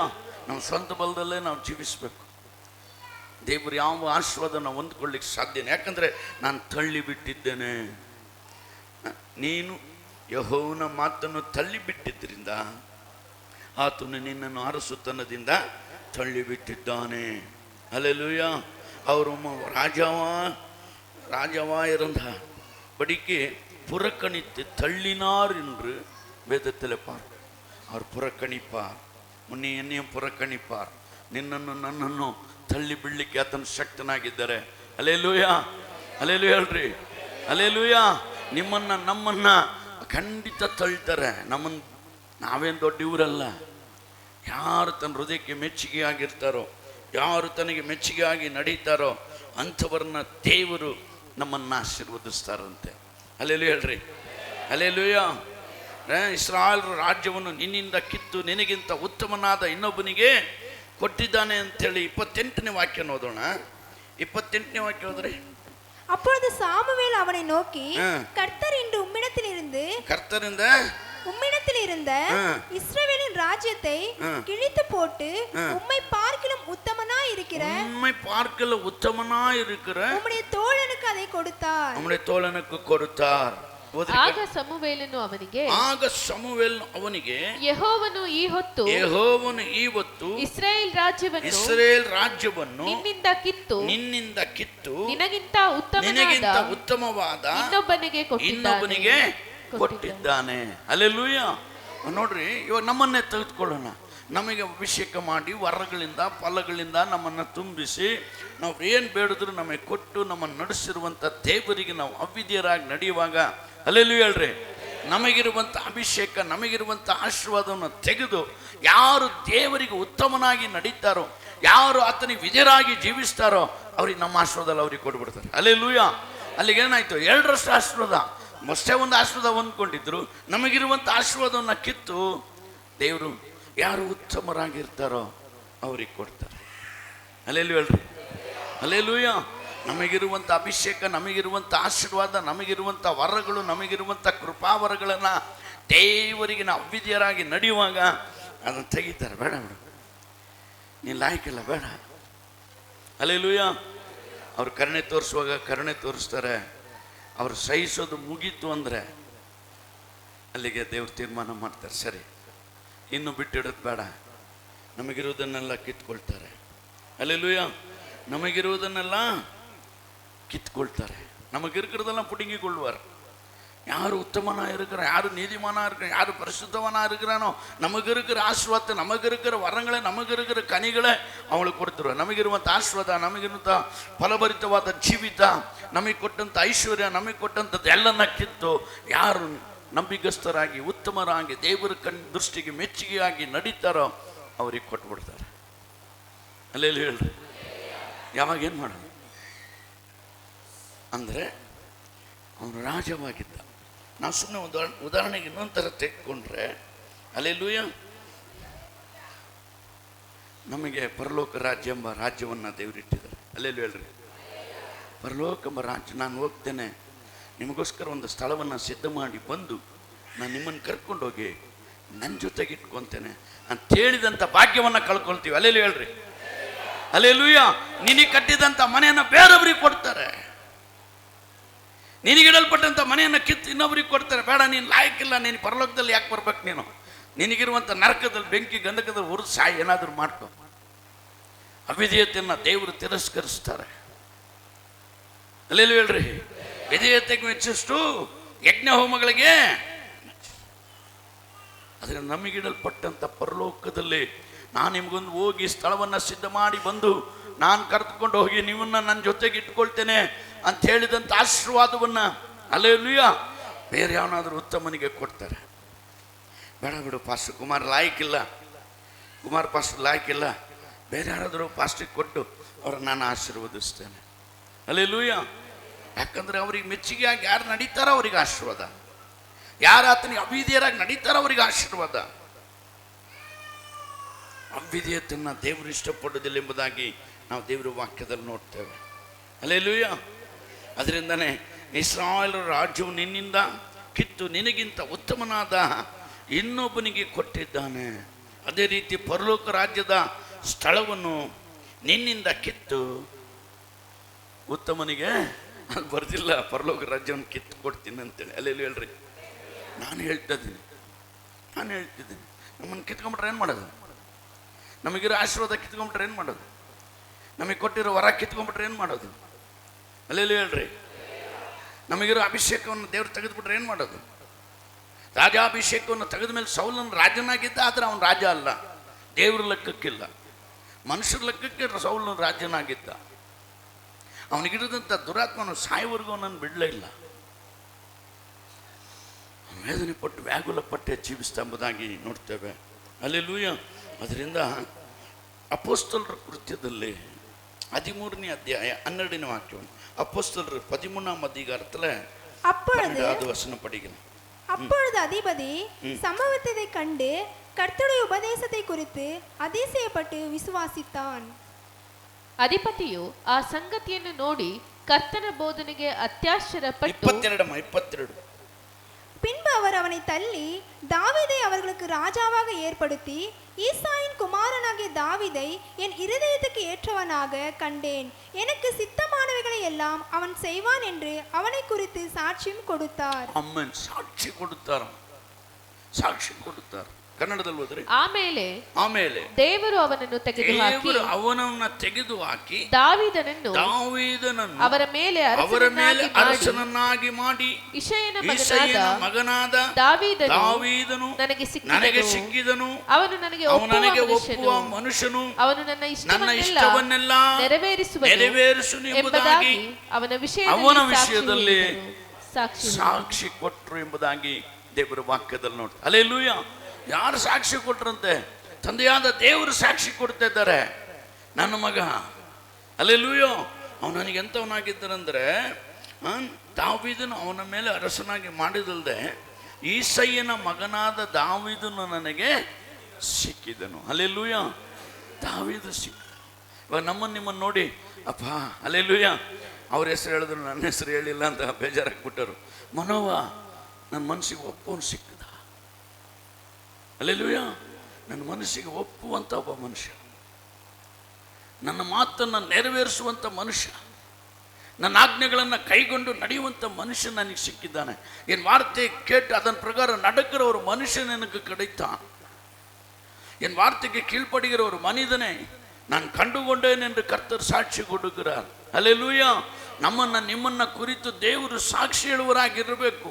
ನಮ್ಮ ಸ್ವಂತ ಬಲದಲ್ಲೇ ನಾವು ಜೀವಿಸಬೇಕು. ದೇವರು ಯಾವ ಆಶೀರ್ವಾದ ನಾವು ಹೊಂದ್ಕೊಳ್ಳಿಕ್ಕೆ ಸಾಧ್ಯನೇ? ಯಾಕಂದರೆ ನಾನು ತಳ್ಳಿಬಿಟ್ಟಿದ್ದೇನೆ. ನೀನು ಯೆಹೋವನ ಮಾತನ್ನು ತಳ್ಳಿಬಿಟ್ಟಿದ್ದರಿಂದ ಆತನು ನಿನ್ನನ್ನು ಅರಸುತನದಿಂದ ತಳ್ಳಿಬಿಟ್ಟಿದ್ದಾನೆ. ಹಲ್ಲೆಲೂಯ. ಅವರು ராஜாவா இருந்த படிக்கு புறக்கணித்து தள்ளினார் என்று வேதத்தில் பார்ப்போம். அவர் புறக்கணிப்பார், ಮುನ್ನೆ ಎನ್ನೆயும் ಪುರಕಣಿಪಾರ್. ನಿನ್ನನ್ನು ನನ್ನನ್ನು ತಳ್ಳಿ ಬಿಡ್ಲಿಕ್ಕೆ ಆತನ ಶಕ್ತನಾಗಿದ್ದಾರೆ. ಹಲ್ಲೆಲೂಯ. ಹಲ್ಲೆಲೂಯ ಹೇಳ್ರಿ. ಹಲ್ಲೆಲೂಯ. ನಮ್ಮನ್ನ ಖಂಡಿತ ತಳ್ತಾರೆ. ನಾವೇನು ದೊಡ್ಡ ಇವರಲ್ಲ. ಯಾರು ತನ್ನ ಹೃದಯಕ್ಕೆ ಮೆಚ್ಚುಗೆಯಾಗಿರ್ತಾರೋ, ಯಾರು ತನಗೆ ಮೆಚ್ಚುಗೆಯಾಗಿ ನಡೀತಾರೋ ಅಂಥವ್ರನ್ನ ದೇವರು ನಮ್ಮನ್ನು ಆಶೀರ್ವದಿಸ್ತಾರಂತೆ. ಅಲ್ಲೆಲ್ಲೂ ಹೇಳ್ರಿ, ಅಲ್ಲೆಲ್ಲೂಯ. ಇಸ್ರಾಯೇಲ್ ರಾಜ್ಯವನ್ನು ನಿನ್ನಿಂದ ಕಿತ್ತು ನಿನಗಿಂತ ಉತ್ತಮನಾದ ಇನ್ನೊಬ್ಬನಿಗೆ ಕೊಟ್ಟಿದ್ದಾನೆ ಅಂಥೇಳಿ 28ನೇ ವಾಕ್ಯ ಓದೋಣ. 28ನೇ ವಾಕ್ಯ ಹೋದ್ರೆ, அப்பொழுது சாமுவேல் அவனை நோக்கி, கர்த்தர் இன்று கர்த்தரிந்த உம்மிடத்தில் இருந்த இஸ்ரவேலின் ராஜ்யத்தை கிழித்து போட்டு உம்மை பார்க்கிலும் உத்தமனாய் இருக்கிற உம்முடைய தோழனுக்கு அதை கொடுத்தார். ಆಗ ಸಮುವೇಲನು ಅವನಿಗೆ ಯೆಹೋವನು ಈ ಹೊತ್ತು ಇಸ್ರಾಯೇಲ್ ರಾಜ್ಯವನ್ನು ನಿನ್ನಿಂದ ಕಿತ್ತು ನಿನಗಿಂತ ಉತ್ತಮವಾದ ಇನ್ನೊಬ್ಬನಿಗೆ ಕೊಟ್ಟಿದ್ದಾನೆ. ಅಲ್ಲೆಲ್ಲೂಯ. ನೋಡ್ರಿ, ಇವಾಗ ನಮ್ಮನ್ನೇ ತೆಗೆದುಕೊಳ್ಳೋಣ. ನಮಗೆ ಅಭಿಷೇಕ ಮಾಡಿ ವರಗಳಿಂದ ಫಲಗಳಿಂದ ನಮ್ಮನ್ನು ತುಂಬಿಸಿ ನಾವು ಏನು ಬೇಡಿದ್ರು ನಮಗೆ ಕೊಟ್ಟು ನಮ್ಮನ್ನು ನಡೆಸಿರುವಂಥ ದೇವರಿಗೆ ನಾವು ಅವಿದ್ಯರಾಗಿ ನಡೆಯುವಾಗ, ಅಲ್ಲೆಲ್ಲೂ ಹೇಳ್ರಿ, ನಮಗಿರುವಂಥ ಅಭಿಷೇಕ, ನಮಗಿರುವಂಥ ಆಶೀರ್ವಾದವನ್ನು ತೆಗೆದು ಯಾರು ದೇವರಿಗೆ ಉತ್ತಮನಾಗಿ ನಡೀತಾರೋ, ಯಾರು ಆತನಿಗೆ ವಿಧೇಯರಾಗಿ ಜೀವಿಸ್ತಾರೋ ಅವ್ರಿಗೆ ನಮ್ಮ ಆಶೀರ್ವಾದ ಅವ್ರಿಗೆ ಕೊಟ್ಬಿಡ್ತಾರೆ. ಅಲ್ಲೆಲ್ಲೂಯ. ಅಲ್ಲಿಗೆ ಏನಾಯ್ತು? 2ರಷ್ಟು ಆಶೀರ್ವಾದ, ಮೊಷ್ಟೇ ಒಂದು ಆಶೀರ್ವಾದ ಹೊಂದ್ಕೊಂಡಿದ್ರು. ನಮಗಿರುವಂಥ ಆಶೀರ್ವಾದವನ್ನು ಕಿತ್ತು ದೇವರು ಯಾರು ಉತ್ತಮರಾಗಿರ್ತಾರೋ ಅವ್ರಿಗೆ ಕೊಡ್ತಾರೆ. ಅಲ್ಲೆಲ್ಲೂ ಹೇಳ್ರಿ, ಅಲ್ಲೆಲ್ಲೂಯ. ನಮಗಿರುವಂಥ ಅಭಿಷೇಕ, ನಮಗಿರುವಂಥ ಆಶೀರ್ವಾದ, ನಮಗಿರುವಂಥ ವರಗಳು, ನಮಗಿರುವಂಥ ಕೃಪಾವರಗಳನ್ನು ದೇವರಿಗೆ ನಾವು ಅವಿದ್ಯರಾಗಿ ನಡೆಯುವಾಗ ಅದನ್ನು ತೆಗಿತಾರೆ. ಬೇಡ ಬೇಡ, ನೀನು ಲಾಯಕ್ಕಿಲ್ಲ, ಬೇಡ. ಅಲ್ಲೆಲ್ಲೂಯ. ಅವ್ರು ಕರುಣೆ ತೋರಿಸುವಾಗ ಕರುಣೆ ತೋರಿಸ್ತಾರೆ. ಅವ್ರು ಸಹಿಸೋದು ಮುಗೀತು ಅಂದರೆ ಅಲ್ಲಿಗೆ ದೇವ್ರು ತೀರ್ಮಾನ ಮಾಡ್ತಾರೆ, ಸರಿ ಇನ್ನು ಬಿಟ್ಟಿಡೋದು ಬೇಡ, ನಮಗಿರುವುದನ್ನೆಲ್ಲ ಕಿತ್ಕೊಳ್ತಾರೆ. ಅಲ್ಲೆಲ್ಲೂಯ. ನಮಗಿರುವುದನ್ನೆಲ್ಲ ಕಿತ್ಕೊಳ್ತಾರೆ. நமக்கு புடுங்கி கொள்வார். யார் உத்தமனாக இருக்கிற, யார் நீதிமானாக இருக்கிற, யார் பரிசுத்தவனாக இருக்கிறானோ நமக்கு இருக்கிற ஆசீர்வாதத்தை, நமக்கு இருக்கிற வரங்களை, நமக்கு இருக்கிற கனிகளை அவங்களுக்கு கொடுத்துருவார். ನಮಗಿರುವಂಥ ಆಶೀರ್ವಾದ, ನಮಗಿರುವಂಥ ಫಲಭರಿತವಾದ ಜೀವಿತ, ನಮಗೆ ಕೊಟ್ಟಂಥ ಐಶ್ವರ್ಯ, ನಮಗೆ ಕೊಟ್ಟಂಥದ್ದು ಎಲ್ಲನ್ನ ಕಿತ್ತು ಯಾರು ನಂಬಿಗಸ್ತರಾಗಿ ಉತ್ತಮರಾಗಿ ದೇವರ ದೃಷ್ಟಿಗೆ ಮೆಚ್ಚುಗೆಯಾಗಿ ನಡೀತಾರೋ ಅವ್ರಿಗೆ ಕೊಟ್ಬಿಡ್ತಾರೆ. ಅಲ್ಲೆಲ್ಲಿ ಹೇಳ್ರಿ, ಯಾವಾಗ ಏನು ಮಾಡೋದು ಅಂದರೆ ಅವನು ರಾಜವಾಗಿದ್ದ. ನಾವು ಸುಮ್ಮನೆ ಉದಾಹರಣೆಗೆ ಇನ್ನೊಂದು ಥರ ತೆಗೆದುಕೊಂಡ್ರೆ, ಅಲ್ಲೆಲ್ಲೂಯ, ನಮಗೆ ಪರಲೋಕ ರಾಜ್ಯ ಎಂಬ ರಾಜ್ಯವನ್ನು ದೇವರಿಟ್ಟಿದ್ದಾರೆ. ಅಲ್ಲೆಲ್ಲೂ ಹೇಳ್ರಿ, ಪರಲೋಕ ಎಂಬ ರಾಜ್ಯ. ನಾನು ಹೋಗ್ತೇನೆ, ನಿಮಗೋಸ್ಕರ ಒಂದು ಸ್ಥಳವನ್ನು ಸಿದ್ಧ ಮಾಡಿ ಬಂದು ನಾನು ನಿಮ್ಮನ್ನು ಕರ್ಕೊಂಡೋಗಿ ನನ್ನ ಜೊತೆಗೆ ಇಟ್ಕೊತೇನೆ ಅಂತ ಹೇಳಿದಂಥ ಭಾಗ್ಯವನ್ನು ಕಳ್ಕೊಳ್ತೀವಿ. ಅಲ್ಲೆಲ್ಲೂ ಹೇಳ್ರಿ, ಅಲ್ಲೆಲ್ಲೂಯ. ನಿನಗೆ ಕಟ್ಟಿದಂಥ ಮನೆಯನ್ನು ಬೇರೊಬ್ಬರಿಗೆ ಕೊಡ್ತಾರೆ. ನಿನಗಿಡಲ್ಪಟ್ಟಂಥ ಮನೆಯನ್ನು ಕಿತ್ತು ಇನ್ನೊಬ್ರಿಗೆ ಕೊಡ್ತಾರೆ. ಬೇಡ, ನೀನು ಲಾಯಕ್ಕಿಲ್ಲ, ನೀನು ಪರಲೋಕದಲ್ಲಿ ಯಾಕೆ ಬರ್ಬೇಕು, ನೀನು ನಿನಗಿರುವಂಥ ನರಕದಲ್ಲಿ ಬೆಂಕಿ ಗಂಧಕದಲ್ಲಿ ಉರಿದು ಸಾಯಿ ಏನಾದರೂ ಮಾಡ್ಕೊ. ಅವಿಧೇಯತೆಯನ್ನು ದೇವರು ತಿರಸ್ಕರಿಸ್ತಾರೆ. ಅಲ್ಲೆಲ್ಲೂ ಹೇಳ್ರಿ, ವಿಧೇಯತೆಗೆ ಮೆಚ್ಚಿಷ್ಟು ಯಜ್ಞ ಹೋಮಗಳಿಗೆ. ಆದರೆ ನಮಗಿಡಲ್ಪಟ್ಟಂಥ ಪರಲೋಕದಲ್ಲಿ ನಾನು ನಿಮಗೊಂದು ಹೋಗಿ ಸ್ಥಳವನ್ನು ಸಿದ್ಧ ಮಾಡಿ ಬಂದು ನಾನು ಕರೆದುಕೊಂಡು ಹೋಗಿ ನೀವನ್ನ ನನ್ನ ಜೊತೆಗೆ ಇಟ್ಕೊಳ್ತೇನೆ ಅಂತ ಹೇಳಿದಂಥ ಆಶೀರ್ವಾದವನ್ನು ಅಲ್ಲೆಲ್ಲೂಯ ಬೇರೆ ಯಾವನಾದರೂ ಉತ್ತಮನಿಗೆ ಕೊಡ್ತಾರೆ. ಬೇಡ ಬಿಡು, ಪಾಸ್ಟರ್ ಕುಮಾರ್ ಲಾಯಕ್ಕಿಲ್ಲ, ಕುಮಾರ್ ಪಾಸ್ಟರ್ ಲಾಯಕ್ಕಿಲ್ಲ, ಬೇರೆ ಯಾರಾದರೂ ಪಾಸ್ಟಿಗೆ ಕೊಟ್ಟು ಅವ್ರನ್ನ ನಾನು ಆಶೀರ್ವದಿಸ್ತೇನೆ. ಅಲ್ಲೆಲ್ಲೂಯ. ಯಾಕಂದರೆ ಅವ್ರಿಗೆ ಮೆಚ್ಚುಗೆಯಾಗಿ ಯಾರು ನಡೀತಾರೋ ಅವ್ರಿಗೆ ಆಶೀರ್ವಾದ, ಯಾರು ಆತನಿಗೆ ಅವಿಧೇಯರಾಗಿ ನಡೀತಾರೋ ಅವ್ರಿಗೆ ಆಶೀರ್ವಾದ. ಅವಿಧೇಯತೆಯನ್ನು ದೇವರು ಇಷ್ಟಪಡೋದಿಲ್ಲ ಎಂಬುದಾಗಿ ನಾವು ದೇವರ ವಾಕ್ಯದಲ್ಲಿ ನೋಡ್ತೇವೆ. ಅಲ್ಲೆಲ್ಲೂಯ. ಅದರಿಂದನೇ ಇಸ್ರಾಯೇಲ್ ರಾಜ್ಯವು ನಿನ್ನಿಂದ ಕಿತ್ತು ನಿನಗಿಂತ ಉತ್ತಮನಾದ ಇನ್ನೊಬ್ಬನಿಗೆ ಕೊಟ್ಟಿದ್ದಾನೆ. ಅದೇ ರೀತಿ ಪರಲೋಕ ರಾಜ್ಯದ ಸ್ಥಳವನ್ನು ನಿನ್ನಿಂದ ಕಿತ್ತು ಉತ್ತಮನಿಗೆ, ಅದು ಬರ್ದಿಲ್ಲ, ಪರಲೋಕ ರಾಜ್ಯವನ್ನು ಕಿತ್ತು ಕೊಡ್ತೀನಿ ಅಂತೇಳಿ. ಅಲ್ಲೆಲ್ಲೂ ಹೇಳ್ರಿ, ನಾನು ಹೇಳ್ತಿದ್ದೀನಿ. ನಮ್ಮನ್ನು ಕಿತ್ಕೊಂಡ್ಬಿಟ್ರೆ ಏನು ಮಾಡೋದು? ನಮಗಿರೋ ಆಶೀರ್ವಾದ ಕಿತ್ಕೊಂಡ್ಬಿಟ್ರೆ ಏನು ಮಾಡೋದು? ನಮಗೆ ಕೊಟ್ಟಿರೋ ವರ ಕಿತ್ಕೊಂಡ್ಬಿಟ್ರೆ ಏನು ಮಾಡೋದು? ಅಲ್ಲೆಲ್ಲೂ ಹೇಳ್ರಿ, ನಮಗಿರೋ ಅಭಿಷೇಕವನ್ನು ದೇವರು ತೆಗೆದುಬಿಟ್ರೆ ಏನು ಮಾಡೋದು? ರಾಜಾಭಿಷೇಕವನ್ನು ತೆಗೆದ ಮೇಲೆ ಸೌಲನ ರಾಜನಾಗಿದ್ದ, ಆದರೆ ಅವನು ರಾಜ ಅಲ್ಲ, ದೇವ್ರ ಲೆಕ್ಕಕ್ಕಿಲ್ಲ, ಮನುಷ್ಯರ ಲೆಕ್ಕಕ್ಕೆ ಸೌಲನ ರಾಜನಾಗಿದ್ದ. ಅವನಿಗಿರಿದಂಥ ದುರಾತ್ಮನು ಸಾಯುವರೆಗೂ ಅವನನ್ನು ಬಿಡಲೇ ಇಲ್ಲ. ವೇದನೆ ಪಟ್ಟು ವ್ಯಾಗುಲ ಪಟ್ಟೆ ಜೀವಿಸ್ತಾ ಎಂಬುದಾಗಿ ನೋಡ್ತೇವೆ. ಅಲ್ಲೆಲ್ಲೂಯ. ಅದರಿಂದ ಅಪೊಸ್ತಲರ ಕೃತ್ಯದಲ್ಲಿ 13ನೇ அத்தியாய 12ನೇ வாக்கியம். அப்போஸ்தலர் 13ஆம் அதிகாரத்துல அப்பொழுது 12வது வசனம் படிக்கலாம். அப்பொழுது அதிபதி சம்பவித்ததை கண்டு ಕರ್ತರುடைய ಉಪದೇಶத்தை குறித்து அதிசயப்பட்டு ವಿಶ್ವಾಸಿತಾನ್. ಅಧಿಪತಿಯು ಆ ಸಂಗತಿಯನ್ನು ನೋಡಿ ಕರ್ತನ ಬೋಧನೆಗೆ ಅತ್ಯಾಶ್ಚರ್ಯಪಟ್ಟು 22 பின்பு அவர் அவனை தள்ளி தாவீதை அவர்களுக்கு ராஜாவாக ஏற்படுத்தி ஈசாயின் குமாரனாகிய தாவீதை என் இருதயத்துக்கு ஏற்றவனாக கண்டேன், எனக்கு சித்தமானவைகளை எல்லாம் அவன் செய்வான் என்று அவனை குறித்து சாட்சியும் கொடுத்தார். அம்மன் சாட்சி கொடுத்தார். ಕನ್ನಡದಲ್ಲಿ ಹೋದ್ರೆ ಆಮೇಲೆ ದೇವರು ಅವನನ್ನು ತೆಗೆದುಹಾಕಿ ದಾವೀದನನ್ನು ಅವರ ಮೇಲೆ ಅರಸನನ್ನಾಗಿ ಮಾಡಿ ಇಷಯನ ಮಗನಾದ ದಾವೀದನು ನನಗೆ ಸಿಕ್ಕಿದನು. ಅವನು ನನಗೆ ಒಪ್ಪುವ ಮನುಷ್ಯನು, ಅವನು ನನ್ನ ಇಷ್ಟವನ್ನೆಲ್ಲ ನೆರವೇರಿಸುವನು ಎಂಬುದಾಗಿ ಅವನ ವಿಷಯದಲ್ಲಿ ಸಾಕ್ಷಿ ಕೊಟ್ಟರು ಎಂಬುದಾಗಿ ದೇವರ ವಾಕ್ಯದಲ್ಲಿ ನೋಡಿ. ಹಲ್ಲೆಲೂಯಾ. ಯಾರು ಸಾಕ್ಷಿ ಕೊಟ್ರಂತೆ? ತಂದೆಯಾದ ದೇವರು ಸಾಕ್ಷಿ ಕೊಡ್ತಾ ಇದ್ದಾರೆ. ನನ್ನ ಮಗ, ಹಲ್ಲೆಲೂಯಾ, ಅವನು ನನಗೆ ಎಂಥವನಾಗಿದ್ದಾರಂದ್ರೆ ದಾವೀದನು ಅವನ ಮೇಲೆ ಅರಸನಾಗಿ ಮಾಡಿದಲ್ದೆ ಈಸಯ್ಯನ ಮಗನಾದ ದಾವೀದನು ನನಗೆ ಸಿಕ್ಕಿದನು. ಹಲ್ಲೆಲೂಯಾ. ದಾವೀದ ಸಿಕ್ಕ. ಇವಾಗ ನಿಮ್ಮನ್ನು ನೋಡಿ ಅಪ್ಪ ಹಲ್ಲೆಲೂಯಾ ಅವ್ರ ಹೆಸರು ಹೇಳಿದ್ರು, ನನ್ನ ಹೆಸರು ಹೇಳಿಲ್ಲ ಅಂತ ಬೇಜಾರಾಗ್ಬಿಟ್ಟರು. ಮನೋವ ನನ್ನ ಮನಸ್ಸಿಗೆ ಒಪ್ಪೋನು ಸಿಕ್ಕಿದ. ಹಲ್ಲೆಲೂಯಾ. ನನ್ನ ಮನಸ್ಸಿಗೆ ಒಪ್ಪುವಂಥ ಒಬ್ಬ ಮನುಷ್ಯ, ನನ್ನ ಮಾತನ್ನು ನೆರವೇರಿಸುವಂಥ ಮನುಷ್ಯ, ನನ್ನ ಆಜ್ಞೆಗಳನ್ನು ಕೈಗೊಂಡು ನಡೆಯುವಂಥ ಮನುಷ್ಯ ನನಗೆ ಸಿಕ್ಕಿದ್ದಾನೆ. ಏನು ವಾರ್ತೆ ಕೇಟ್ಟು ಅದನ್ನ ಪ್ರಕಾರ நடக்கிறவர் மனுஷன் எனக்கு கிடைத்தான். என் வார்த்தைக்கு கீழ்ப்படுகிறவர் மனிதனை நான் கண்டுகொண்டேன் என்று கர்த்தர் ಸಾಕ್ಷಿ ಕೊಡುகிறார். ಹಲ್ಲೆಲೂಯಾ. ನಿಮ್ಮನ್ನ ಕುರಿತು ದೇವರು ಸಾಕ್ಷಿ ಹೇಳುವರಾಗಿರಬೇಕು,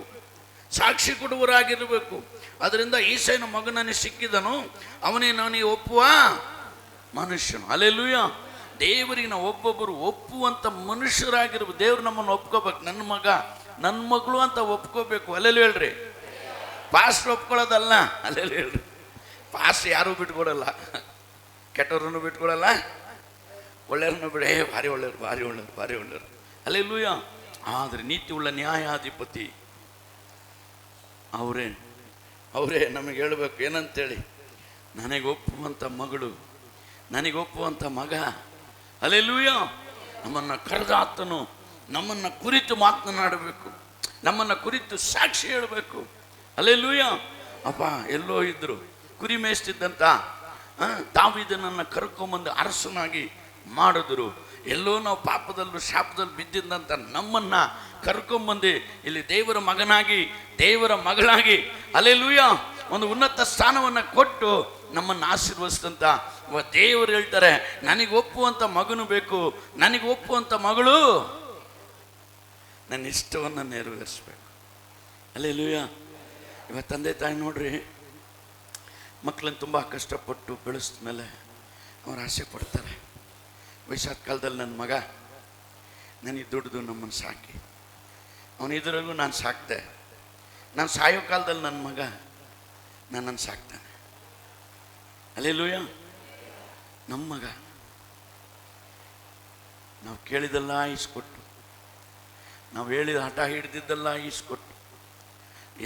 ಸಾಕ್ಷಿ ಕೊಡುವರಾಗಿರಬೇಕು. ಅದರಿಂದ ಈಸೈನ ಮಗನನ್ನು ಸಿಕ್ಕಿದನು, ಅವನೇ ನನಗೆ ಒಪ್ಪುವ ಮನುಷ್ಯನು. ಹಲ್ಲೆಲೂಯಾ. ದೇವರಿಗೆ ನಾವು ಒಬ್ಬೊಬ್ಬರು ಒಪ್ಪುವಂಥ ಮನುಷ್ಯರಾಗಿರ್ಬೇಕು. ದೇವ್ರು ನಮ್ಮನ್ನು ಒಪ್ಕೋಬೇಕು. ನನ್ನ ಮಗ ನನ್ನ ಮಗಳು ಅಂತ ಒಪ್ಕೋಬೇಕು. ಅಲ್ಲೆಲ್ಲ ಹೇಳ್ರಿ, ಪಾಸ್ಟ್ ಒಪ್ಕೊಳ್ಳೋದಲ್ಲ. ಅಲ್ಲೆಲ್ಲ ಹೇಳ್ರಿ, ಪಾಸ್ಟ್ ಯಾರೂ ಬಿಟ್ಕೊಡಲ್ಲ, ಕೆಟ್ಟವ್ರನ್ನು ಬಿಟ್ಕೊಡಲ್ಲ, ಒಳ್ಳೆಯವ್ರನ್ನ ಬಿಡ, ಭಾರಿ ಒಳ್ಳೆಯವ್ರು, ಭಾರಿ ಒಳ್ಳೆಯವ್ರು, ಭಾರಿ ಒಳ್ಳೆಯವ್ರು. ಅಲ್ಲೆಲ್ಲೂಯಾ. ಆದರೆ ನೀತಿ ಉಳ್ಳ ನ್ಯಾಯಾಧಿಪತಿ ಅವರೇ ನಮಗೆ ಹೇಳಬೇಕು ಏನಂತೇಳಿ, ನನಗೆ ಒಪ್ಪುವಂಥ ಮಗಳು, ನನಗೆ ಒಪ್ಪುವಂಥ ಮಗ. ಹಲ್ಲೆಲೂಯಾ. ನಮ್ಮನ್ನು ಕರೆದಾತನು ನಮ್ಮನ್ನು ಕುರಿತು ಮಾತನಾಡಬೇಕು, ನಮ್ಮನ್ನು ಕುರಿತು ಸಾಕ್ಷಿ ಹೇಳಬೇಕು. ಹಲ್ಲೆಲೂಯಾ. ಅಪ್ಪ ಎಲ್ಲೋ ಇದ್ರು ಕುರಿ ಮೇಯಿಸ್ತಿದ್ದಂಥ ದಾವೀದನನ್ನು ಕರ್ಕೊಂಬಂದು ಅರಸನಾಗಿ ಮಾಡಿದ್ರು. ಎಲ್ಲೋ ನಾವು ಪಾಪದಲ್ಲೂ ಶಾಪದಲ್ಲಿ ಬಿದ್ದಿದ್ದಂಥ ನಮ್ಮನ್ನು ಕರ್ಕೊಂಬಂದು ಇಲ್ಲಿ ದೇವರ ಮಗನಾಗಿ ದೇವರ ಮಗಳಾಗಿ ಹಲ್ಲೆಲೂಯಾ ಒಂದು ಉನ್ನತ ಸ್ಥಾನವನ್ನು ಕೊಟ್ಟು ನಮ್ಮನ್ನು ಆಶೀರ್ವದಿಸಿದಂಥ ದೇವರು ಹೇಳ್ತಾರೆ, ನನಗೆ ಒಪ್ಪುವಂಥ ಮಗನು ಬೇಕು, ನನಗೆ ಒಪ್ಪುವಂಥ ಮಗಳು ನನ್ನ ಇಷ್ಟವನ್ನು ನೆರವೇರಿಸ್ಬೇಕು. ಹಲ್ಲೆಲೂಯಾ. ಇವತ್ತು ತಂದೆ ತಾಯಿ ನೋಡ್ರಿ, ಮಕ್ಕಳನ್ನು ತುಂಬ ಕಷ್ಟಪಟ್ಟು ಬೆಳೆಸಿದ ಮೇಲೆ ಅವ್ರು ಆಸೆ ಪಡ್ತಾರೆ. ವಯಸ್ಸಾದ ಕಾಲದಲ್ಲಿ ನನ್ನ ಮಗ ನನಗೆ ದುಡ್ದು ನಮ್ಮನ್ನು ಸಾಕಿ, ಅವನು ಇದರಲ್ಲೂ ನಾನು ಸಾಕ್ತೆ, ನಾನು ಸಾಯೋ ಕಾಲದಲ್ಲಿ ನನ್ನ ಮಗ ನನ್ನನ್ನು ಸಾಕ್ತಾನೆ. ಹಲ್ಲೆಲೂಯಾ. ನಮ್ಮ ಮಗ ನಾವು ಕೇಳಿದೆಲ್ಲ ಈಸ್ಕೊಟ್ಟು, ನಾವು ಹೇಳಿದ ಹಠ ಹಿಡಿದಿದ್ದೆಲ್ಲ ಈಸ್ಕೊಟ್ಟು,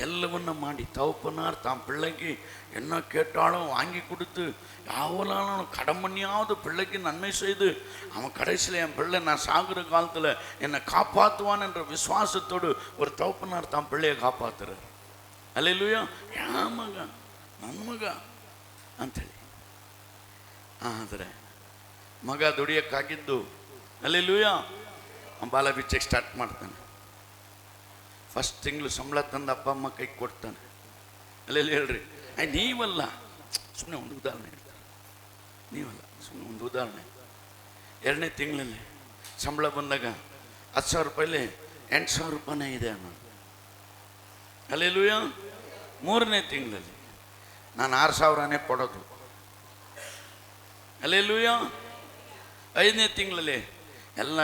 ಎಲ್ಲವನ್ನ ಮಾಡಿ தகப்பனார் தாம் பிள்ளைக்கு என்ன கேட்டாலும் வாங்கி கொடுத்து யாவலாலும் கடமணியாவது பிள்ளைக்கு நன்மை செய்து அவன் கடைசியில் என் பிள்ளை நான் சாகுற காலத்தில் என்னை காப்பாற்றுவான் என்ற விசுவாசத்தோடு ஒரு தகப்பனார் தாம் பிள்ளையை காப்பாற்றுறார். ಹಲ್ಲೆಲೂಯಾ. ಯಾ ಮಗ ನನ್ನ ಮಗ ಅಂಥೇಳಿ. ಆದರೆ ಮಗ ದುಡಿಯೋಕ್ಕಾಗಿದ್ದು ಹಲ್ಲೆಲೂಯಾ ಬಾಲ ಬಿಚ್ಚಕ್ಕೆ ಸ್ಟಾರ್ಟ್ ಮಾಡ್ತಾನೆ. ಫಸ್ಟ್ ತಿಂಗಳು ಸಂಬಳ ತಂದು ಅಪ್ಪ ಅಮ್ಮ ಕೈ ಕೊಡ್ತಾನೆ. ಅಲ್ಲೆಲ್ಲ ಹೇಳ್ರಿ, ನೀವಲ್ಲ, ಸುಮ್ಮನೆ ಒಂದು ಉದಾಹರಣೆ ಹೇಳ್ತಾರೆ, ನೀವಲ್ಲ ಸುಮ್ಮನೆ ಒಂದು ಉದಾಹರಣೆ. 2ನೇ ತಿಂಗಳಲ್ಲಿ ಸಂಬಳ ಬಂದಾಗ 10,000 ರೂಪಾಯಿಲಿ 8,000 ರೂಪಾಯಿನೇ ಇದೆ ಅನ್ನೋದು. ಹಲ್ಲೆಲೂಯಾ. 3ನೇ ತಿಂಗಳಲ್ಲಿ ನಾನು 6,000ನೇ ಕೊಡೋದು. ಹಲ್ಲೆಲೂಯಾ. 5ನೇ ತಿಂಗಳಲ್ಲಿ ಎಲ್ಲ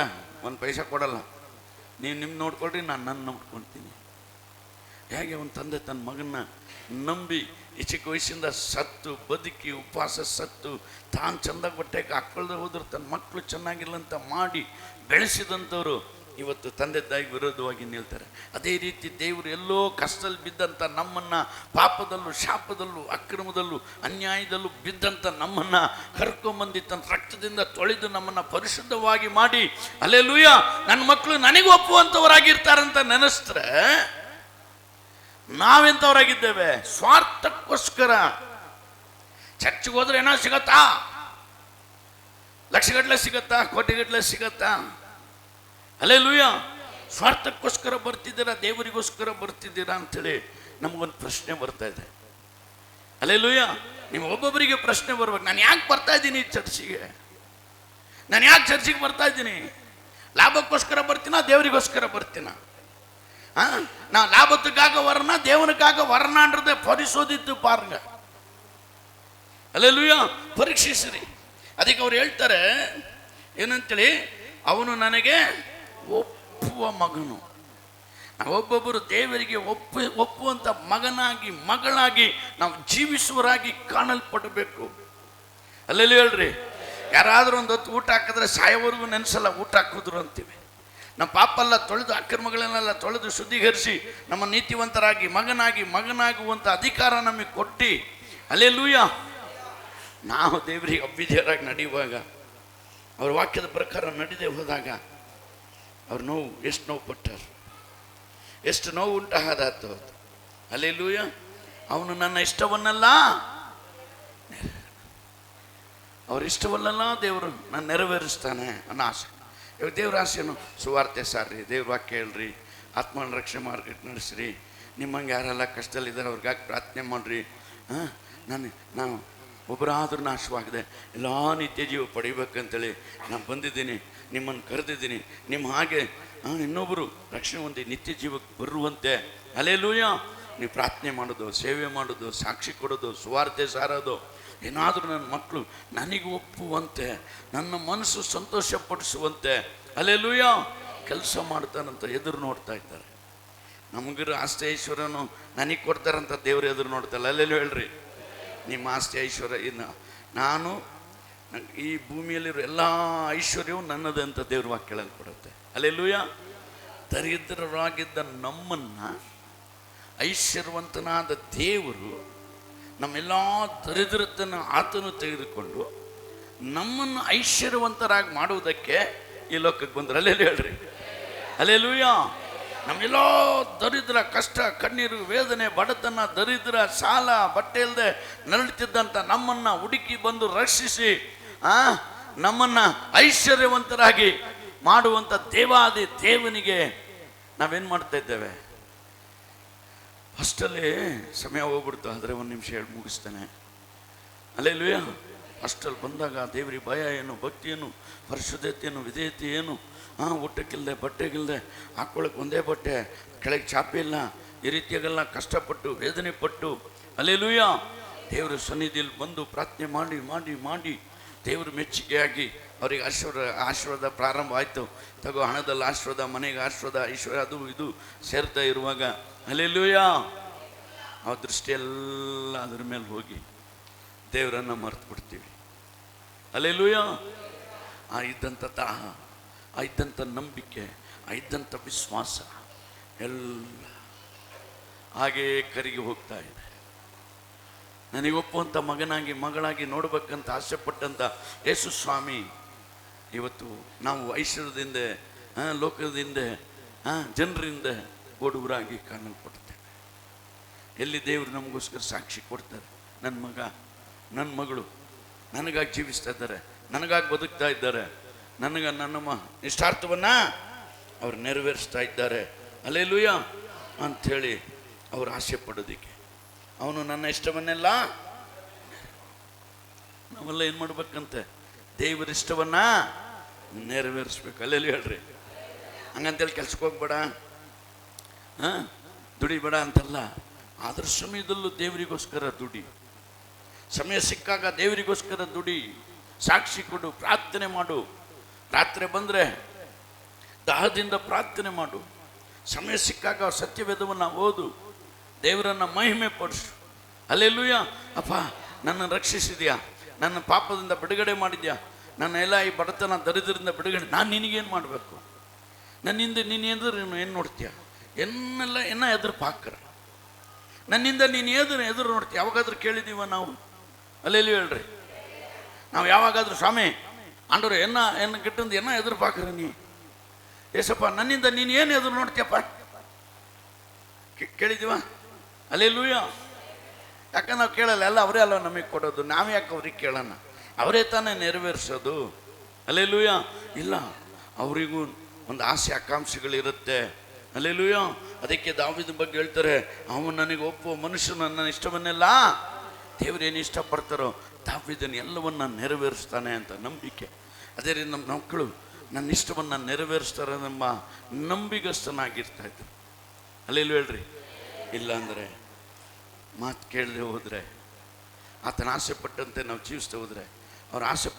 1 ಪೈಸೆ ಕೊಡಲ್ಲ, ನೀವು ನಿಮ್ಮ ನೋಡ್ಕೊಳ್ರಿ, ನಾನು ನನ್ನ ನೋಡ್ಕೊಳ್ತೀನಿ. ಹೇಗೆ ಅವನ ತಂದೆ ತನ್ನ ಮಗನ್ನ ನಂಬಿ ಈ ಚಿಕ್ಕ ವಯಸ್ಸಿಂದ ಸತ್ತು ಬದುಕಿ ಉಪವಾಸ ಸತ್ತು ತಾನು ಚೆಂದಾಗಿ ಹೊಟ್ಟೆಗೆ ಹಾಕ್ಕೊಳ್ದೆ ಹೋದ್ರು ತನ್ನ ಮಕ್ಕಳು ಚೆನ್ನಾಗಿಲ್ಲ ಅಂತ ಮಾಡಿ ಬೆಳೆಸಿದಂಥವ್ರು ಇವತ್ತು ತಂದೆ ತಾಯಿಗೆ ವಿರೋಧವಾಗಿ ನಿಲ್ತಾರೆ. ಅದೇ ರೀತಿ ದೇವರು ಎಲ್ಲೋ ಕಷ್ಟದಲ್ಲಿ ಬಿದ್ದಂಥ ನಮ್ಮನ್ನು, ಪಾಪದಲ್ಲೂ ಶಾಪದಲ್ಲೂ ಅಕ್ರಮದಲ್ಲೂ ಅನ್ಯಾಯದಲ್ಲೂ ಬಿದ್ದಂಥ ನಮ್ಮನ್ನು ಕರ್ಕೊಂಬಂದು ತನ್ನ ರಕ್ತದಿಂದ ತೊಳೆದು ನಮ್ಮನ್ನು ಪರಿಶುದ್ಧವಾಗಿ ಮಾಡಿ ಹಲ್ಲೆಲೂಯಾ ನನ್ನ ಮಕ್ಕಳು ನನಗೆ ಒಪ್ಪುವಂಥವರಾಗಿರ್ತಾರಂತ ನೆನೆಸಿದ್ರೆ ನಾವೆಂಥವರಾಗಿದ್ದೇವೆ? ಸ್ವಾರ್ಥಕ್ಕೋಸ್ಕರ ಚರ್ಚ್ಗೆ ಹೋದ್ರೆ ಏನೋ ಸಿಗತ್ತಾ? ಲಕ್ಷಗಟ್ಟಲೆ ಸಿಗತ್ತಾ? ಕೋಟಿಗಟ್ಟಲೆ ಸಿಗತ್ತಾ? ಹಲ್ಲೆಲೂಯಾ. ಸ್ವಾರ್ಥಕ್ಕೋಸ್ಕರ ಬರ್ತಿದ್ದೀರಾ, ದೇವರಿಗೋಸ್ಕರ ಬರ್ತಿದ್ದೀರಾ ಅಂಥೇಳಿ ನಮಗೊಂದು ಪ್ರಶ್ನೆ ಬರ್ತಾ ಇದೆ. ಹಲ್ಲೆಲೂಯಾ. ನೀವು ಒಬ್ಬೊಬ್ಬರಿಗೆ ಪ್ರಶ್ನೆ ಬರ್ಬೇಕು, ನಾನು ಯಾಕೆ ಬರ್ತಾ ಇದ್ದೀನಿ ಚರ್ಚಿಗೆ? ನಾನು ಯಾಕೆ ಚರ್ಚಿಗೆ ಬರ್ತಾ ಇದ್ದೀನಿ? ಲಾಭಕ್ಕೋಸ್ಕರ ಬರ್ತೀನ, ದೇವರಿಗೋಸ್ಕರ ಬರ್ತೀನ? நான் லாபத்துக்காக வரனா தேவனுக்காக வரனான்றதை பரிசோதித்து பாருங்க. அல்லேலூயா. ಪರೀಕ್ಷಿಸಿರಿ. ಅದಕ್ಕೆ ಅವ್ರು ಹೇಳ್ತಾರೆ ಏನಂತೇಳಿ, ಅವನು ನನಗೆ ಒಪ್ಪುವ ಮಗನು. ಒಬ್ಬೊಬ್ಬರು ದೇವರಿಗೆ ಒಪ್ಪುವಂಥ ಮಗನಾಗಿ ಮಗಳಾಗಿ ನಾವು ಜೀವಿಸುವರಾಗಿ ಕಾಣಲ್ಪಡಬೇಕು. ಅಲ್ಲೆಲ್ಲ ಹೇಳ್ರಿ, ಯಾರಾದರೂ ಒಂದು ಹೊತ್ತು ಊಟ ಹಾಕಿದ್ರೆ ಸಾಯೋವರೆಗೂ ನೆನೆಸಲ್ಲ ಊಟ ಹಾಕಿದ್ರು ಅಂತೀವಿ. ನಮ್ಮ ಪಾಪೆಲ್ಲ ತೊಳೆದು ಅಕ್ರಮಗಳನ್ನೆಲ್ಲ ತೊಳೆದು ಶುದ್ಧೀಕರಿಸಿ ನಮ್ಮ ನೀತಿವಂತರಾಗಿ ಮಗನಾಗುವಂಥ ಅಧಿಕಾರ ನಮಗೆ ಕೊಟ್ಟು ಹಲ್ಲೆಲೂಯಾ ನಾವು ದೇವರಿಗೆ ಅಭ್ಯುದಯರಾಗಿ ನಡೆಯುವಾಗ, ಅವ್ರ ವಾಕ್ಯದ ಪ್ರಕಾರ ನಡೆದೇ ಹೋದಾಗ ಅವ್ರ ನೋವು ಎಷ್ಟು ನೋವು ಪಟ್ಟರು, ಎಷ್ಟು ನೋವು ಉಂಟಾದಾತು. ಹಲ್ಲೆಲೂಯಾ. ಅವನು ನನ್ನ ಇಷ್ಟವನ್ನೆಲ್ಲ ಅವ್ರ ಇಷ್ಟವನ್ನೆಲ್ಲ ದೇವರು ನಾನು ನೆರವೇರಿಸ್ತಾನೆ ಅನ್ನೋ ಆಸೆ. ಇವಾಗ ದೇವ್ರ ಆಸೆನು ಸುವಾರ್ತೆ ಸಾರ್ರಿ, ದೇವ್ರ ವಾಕ್ಯ ಹೇಳ್ರಿ, ಆತ್ಮನ ರಕ್ಷಣೆ ಮಾರ್ಕೆಟ್ ನಡೆಸ್ರಿ, ನಿಮ್ಮಂಗೆ ಯಾರೆಲ್ಲ ಕಷ್ಟದಲ್ಲಿದ್ದಾರೆ ಅವ್ರಿಗಾಗಿ ಪ್ರಾರ್ಥನೆ ಮಾಡಿರಿ. ನಾನು ಒಬ್ಬರಾದ್ರೂ ನಾಶವಾಗಿದೆ, ಎಲ್ಲ ನಿತ್ಯ ಜೀವ ಪಡಿಬೇಕಂತೇಳಿ ನಾನು ಬಂದಿದ್ದೀನಿ, ನಿಮ್ಮನ್ನು ಕರೆದಿದ್ದೀನಿ. ನಿಮ್ಮ ಹಾಗೆ ಇನ್ನೊಬ್ಬರು ರಕ್ಷಣೆ ಹೊಂದಿ ನಿತ್ಯ ಜೀವಕ್ಕೆ ಬರುವಂತೆ ಹಲ್ಲೆಲೂಯಾ ನೀವು ಪ್ರಾರ್ಥನೆ ಮಾಡೋದು, ಸೇವೆ ಮಾಡೋದು, ಸಾಕ್ಷಿ ಕೊಡೋದು, ಸುವಾರ್ತೆ ಸಾರೋದು, ಏನಾದರೂ ನನ್ನ ಮಕ್ಕಳು ನನಗೆ ಒಪ್ಪುವಂತೆ, ನನ್ನ ಮನಸ್ಸು ಸಂತೋಷಪಡಿಸುವಂತೆ ಹಲ್ಲೆಲೂಯಾ ಕೆಲಸ ಮಾಡ್ತಾರಂತ ಎದುರು ನೋಡ್ತಾ ಇದ್ದಾರೆ. ನಮಗಿರೋ ಆಸ್ತಿ ಐಶ್ವರ್ಯನು ನನಗೆ ಕೊಡ್ತಾರಂತ ದೇವರು ಎದುರು ನೋಡ್ತಾರಲ್ಲ. ಅಲ್ಲೆಲ್ಲೂ ಹೇಳ್ರಿ, ನಿಮ್ಮ ಆಸ್ತಿ ಐಶ್ವರ್ಯ ಇನ್ನು ನಾನು ಈ ಭೂಮಿಯಲ್ಲಿರೋ ಎಲ್ಲ ಐಶ್ವರ್ಯವು ನನ್ನದೇ ಅಂತ ದೇವ್ರ ವಾಕ್ಯ ಕೇಳಲ್ಪಡುತ್ತೆ. ಹಲ್ಲೆಲೂಯಾ. ದರಿದ್ರರಾಗಿದ್ದ ನಮ್ಮನ್ನು ಐಶ್ವರ್ಯವಂತನಾದ ದೇವರು ನಮ್ಮೆಲ್ಲ ದರಿದ್ರತನ ಆತನು ತೆಗೆದುಕೊಂಡು ನಮ್ಮನ್ನು ಐಶ್ವರ್ಯವಂತರಾಗಿ ಮಾಡುವುದಕ್ಕೆ ಈ ಲೋಕಕ್ಕೆ ಬಂದರು. ಅಲ್ಲೆಲ್ಲ ಹೇಳ್ರಿ, ಹಲ್ಲೆಲೂಯಾ. ನಮ್ಮೆಲ್ಲ ದರಿದ್ರ, ಕಷ್ಟ, ಕಣ್ಣೀರು, ವೇದನೆ, ಬಡತನ, ದರಿದ್ರ, ಸಾಲ, ಬಟ್ಟೆ ಇಲ್ಲದೆ ನರಳುತ್ತಿದ್ದಂಥ ನಮ್ಮನ್ನು ಹುಡುಕಿ ಬಂದು ರಕ್ಷಿಸಿ ನಮ್ಮನ್ನು ಐಶ್ವರ್ಯವಂತರಾಗಿ ಮಾಡುವಂಥ ದೇವಾದಿ ದೇವನಿಗೆ ನಾವೇನು ಮಾಡ್ತಾ ಇದ್ದೇವೆ? ಅಷ್ಟಲ್ಲೇ ಸಮಯ ಹೋಗ್ಬಿಡ್ತು, ಆದರೆ ಒಂದು ನಿಮಿಷ ಹೇಳಿ ಮುಗಿಸ್ತೇನೆ. ಹಲ್ಲೆಲೂಯಾ. ಅಷ್ಟಲ್ಲಿ ಬಂದಾಗ ದೇವರಿಗೆ ಭಯ ಏನು, ಭಕ್ತಿ ಏನು, ಪರಿಶುದ್ಧತೆ ಏನು, ವಿಧೇಯತೆ ಏನು, ಊಟಕ್ಕಿಲ್ಲದೆ ಬಟ್ಟೆಗಿಲ್ಲದೆ ಹಾಕ್ಕೊಳ್ಳೋಕೆ ಒಂದೇ ಬಟ್ಟೆ, ಕೆಳಗೆ ಚಾಪೆ ಇಲ್ಲ, ಈ ರೀತಿಯಾಗೆಲ್ಲ ಕಷ್ಟಪಟ್ಟು ವೇದನೆ ಪಟ್ಟು ಹಲ್ಲೆಲೂಯಾ ದೇವರ ಸನ್ನಿಧಿಯಲ್ಲಿ ಬಂದು ಪ್ರಾರ್ಥನೆ ಮಾಡಿ ಮಾಡಿ ಮಾಡಿ ದೇವರು ಮೆಚ್ಚುಗೆಯಾಗಿ ಅವರಿಗೆ ಆಶೀರ್ವಾದ ಪ್ರಾರಂಭ ಆಯಿತು. ತಗೋ, ಹಣದಲ್ಲಿ ಆಶೀರ್ವಾದ, ಮನೆಗೆ ಆಶೀರ್ವಾದ, ಐಶ್ವರ್ಯ, ಅದು ಇದು ಸೇರ್ತಾ ಇರುವಾಗ ಹಲ್ಲೆಲೂಯಾ ಆ ದೃಷ್ಟಿಯೆಲ್ಲ ಅದ್ರ ಮೇಲೆ ಹೋಗಿ ದೇವರನ್ನು ಮರೆತು ಬಿಡ್ತೀವಿ. ಹಲ್ಲೆಲೂಯಾ. ಆ ಇದ್ದಂಥ ದಾಹ, ಆ ಇದ್ದಂಥ ನಂಬಿಕೆ, ಆ ಇದ್ದಂಥ ವಿಶ್ವಾಸ ಎಲ್ಲ ಹಾಗೇ ಕರಿಗೆ ಹೋಗ್ತಾ ಇದೆ. ನನಗೊಪ್ಪುವಂಥ ಮಗನಾಗಿ ಮಗಳಾಗಿ ನೋಡ್ಬೇಕಂತ ಆಸೆಪಟ್ಟಂಥ ಯೇಸು ಸ್ವಾಮಿ ಇವತ್ತು ನಾವು ಐಶ್ವರ್ಯದಿಂದ, ಲೋಕದಿಂದ, ಜನರಿಂದ ಓಡುವರಾಗಿ ಕಾಣಲ್ಪಡ್ತೇವೆ. ಎಲ್ಲಿ ದೇವರು ನಮಗೋಸ್ಕರ ಸಾಕ್ಷಿ ಕೊಡ್ತಾರೆ, ನನ್ನ ಮಗ ನನ್ನ ಮಗಳು ನನಗಾಗಿ ಜೀವಿಸ್ತಾ ಇದ್ದಾರೆ, ನನಗಾಗಿ ಬದುಕ್ತಾ ಇದ್ದಾರೆ, ನನ್ನ ಇಷ್ಟಾರ್ಥವನ್ನು ಅವ್ರು ನೆರವೇರಿಸ್ತಾ ಇದ್ದಾರೆ ಹಲ್ಲೆಲೂಯಾ ಅಂಥೇಳಿ ಅವ್ರು ಆಸೆ ಪಡೋದಕ್ಕೆ ಅವನು ನನ್ನ ಇಷ್ಟವನ್ನೆಲ್ಲ ನಾವೆಲ್ಲ ಏನು ಮಾಡ್ಬೇಕಂತೆ? ದೇವರ ಇಷ್ಟವನ್ನು ನೆರವೇರಿಸ್ಬೇಕು. ಹಲ್ಲೆಲೂಯಾ ಹೇಳ್ರಿ. ಹಂಗಂತೇಳಿ ಕೆಲ್ಸಕ್ಕೆ ಹೋಗ್ಬೇಡ, ದುಡಿಬೇಡ ಅಂತಲ್ಲ. ಆದ್ರ ಸಮಯದಲ್ಲೂ ದೇವರಿಗೋಸ್ಕರ ದುಡಿ, ಸಮಯ ಸಿಕ್ಕಾಗ ದೇವರಿಗೋಸ್ಕರ ದುಡಿ, ಸಾಕ್ಷಿ ಕೊಡು, ಪ್ರಾರ್ಥನೆ ಮಾಡು. ರಾತ್ರಿ ಬಂದರೆ ದಾಹದಿಂದ ಪ್ರಾರ್ಥನೆ ಮಾಡು. ಸಮಯ ಸಿಕ್ಕಾಗ ಸತ್ಯವೇದವನ್ನು ಓದು, ದೇವರನ್ನ ಮಹಿಮೆ ಪಡಿಸು. ಹಲ್ಲೆಲೂಯಾ. ಅಪ್ಪ, ನನ್ನ ರಕ್ಷಿಸಿದ್ಯಾ, ನನ್ನ ಪಾಪದಿಂದ ಬಿಡುಗಡೆ ಮಾಡಿದ್ಯಾ, ನನ್ನ ಎಲ್ಲ ಈ ಬಡತನ ದರಿದ್ರದಿಂದ ಬಿಡುಗಡೆ. ನಾನು ನಿನಗೇನು ಮಾಡಬೇಕು? ನನ್ನಿಂದ ನೀನು ಎದುರು ಏನು ನೋಡ್ತೀಯ? ಎನ್ನ ಎದುರು ಪಾಕ್ರ ನನ್ನಿಂದ ನೀನು ಎದುರು ನೋಡ್ತೀಯ. ಯಾವಾಗಾದ್ರೂ ಕೇಳಿದೀವ ನಾವು? ಅಲ್ಲೆಲ್ಲೂ ಹೇಳ್ರಿ, ನಾವು ಯಾವಾಗಾದ್ರೂ ಸ್ವಾಮಿ ಅಂಡ್ರು ಎನ್ನ ಗಿಟ್ಟಂದು ಎದುರು ಪಾಕ್ರಿ ನೀ ಏಸಪ್ಪ, ನನ್ನಿಂದ ನೀನು ಏನು ಎದುರು ನೋಡ್ತೀಯಪ್ಪ? ಕೇಳಿದೀವ? ಅಲ್ಲೆಲ್ಲೂಯ್ಯ. ಯಾಕಂದ್ರೆ ನಾವು ಕೇಳಲ್ಲ, ಎಲ್ಲ ಅವರೇ ಅಲ್ಲ ನಮಗೆ ಕೊಡೋದು, ನಾವು ಯಾಕೆ ಅವ್ರಿಗೆ ಕೇಳೋಣ? ಅವರೇ ತಾನೇ ನೆರವೇರಿಸೋದು. ಅಲ್ಲೆಲ್ಲೂಯ್ಯ. ಇಲ್ಲ, ಅವರಿಗೂ ಒಂದು ಆಸೆ ಆಕಾಂಕ್ಷೆಗಳಿರುತ್ತೆ. ಅಲ್ಲೆಲ್ಲೂಯ್ಯ. ಅದಕ್ಕೆ ದಾವೀದನ ಬಗ್ಗೆ ಹೇಳ್ತಾರೆ, ಅವನು ನನಗೆ ಒಪ್ಪುವ ಮನುಷ್ಯನು ನನ್ನ ಇಷ್ಟವನ್ನೆಲ್ಲ ದೇವರೇನು ಇಷ್ಟಪಡ್ತಾರೋ ದಾವೀದನ ಎಲ್ಲವನ್ನ ನೆರವೇರಿಸ್ತಾನೆ ಅಂತ ನಂಬಿಕೆ. ಅದೇ ರೀತಿ ನಮ್ಮ ಮಕ್ಕಳು ನನ್ನ ಇಷ್ಟವನ್ನು ನೆರವೇರಿಸ್ತಾರೆ ನಮ್ಮ ನಂಬಿಗಸ್ತನಾಗಿರ್ತಾ ಇದ್ರು. ಅಲ್ಲೆಲ್ಲೂ ಹೇಳ್ರಿ. ಇಲ್ಲಾಂದರೆ ಮಾತು ಕೇಳದೆ ಹೋದರೆ, ಆತನ ಆಸೆ ಪಟ್ಟಂತೆ ನಾವು ಜೀವಿಸ್ತಾ ಹೋದರೆ, ಅವ್ರ ಆಸೆ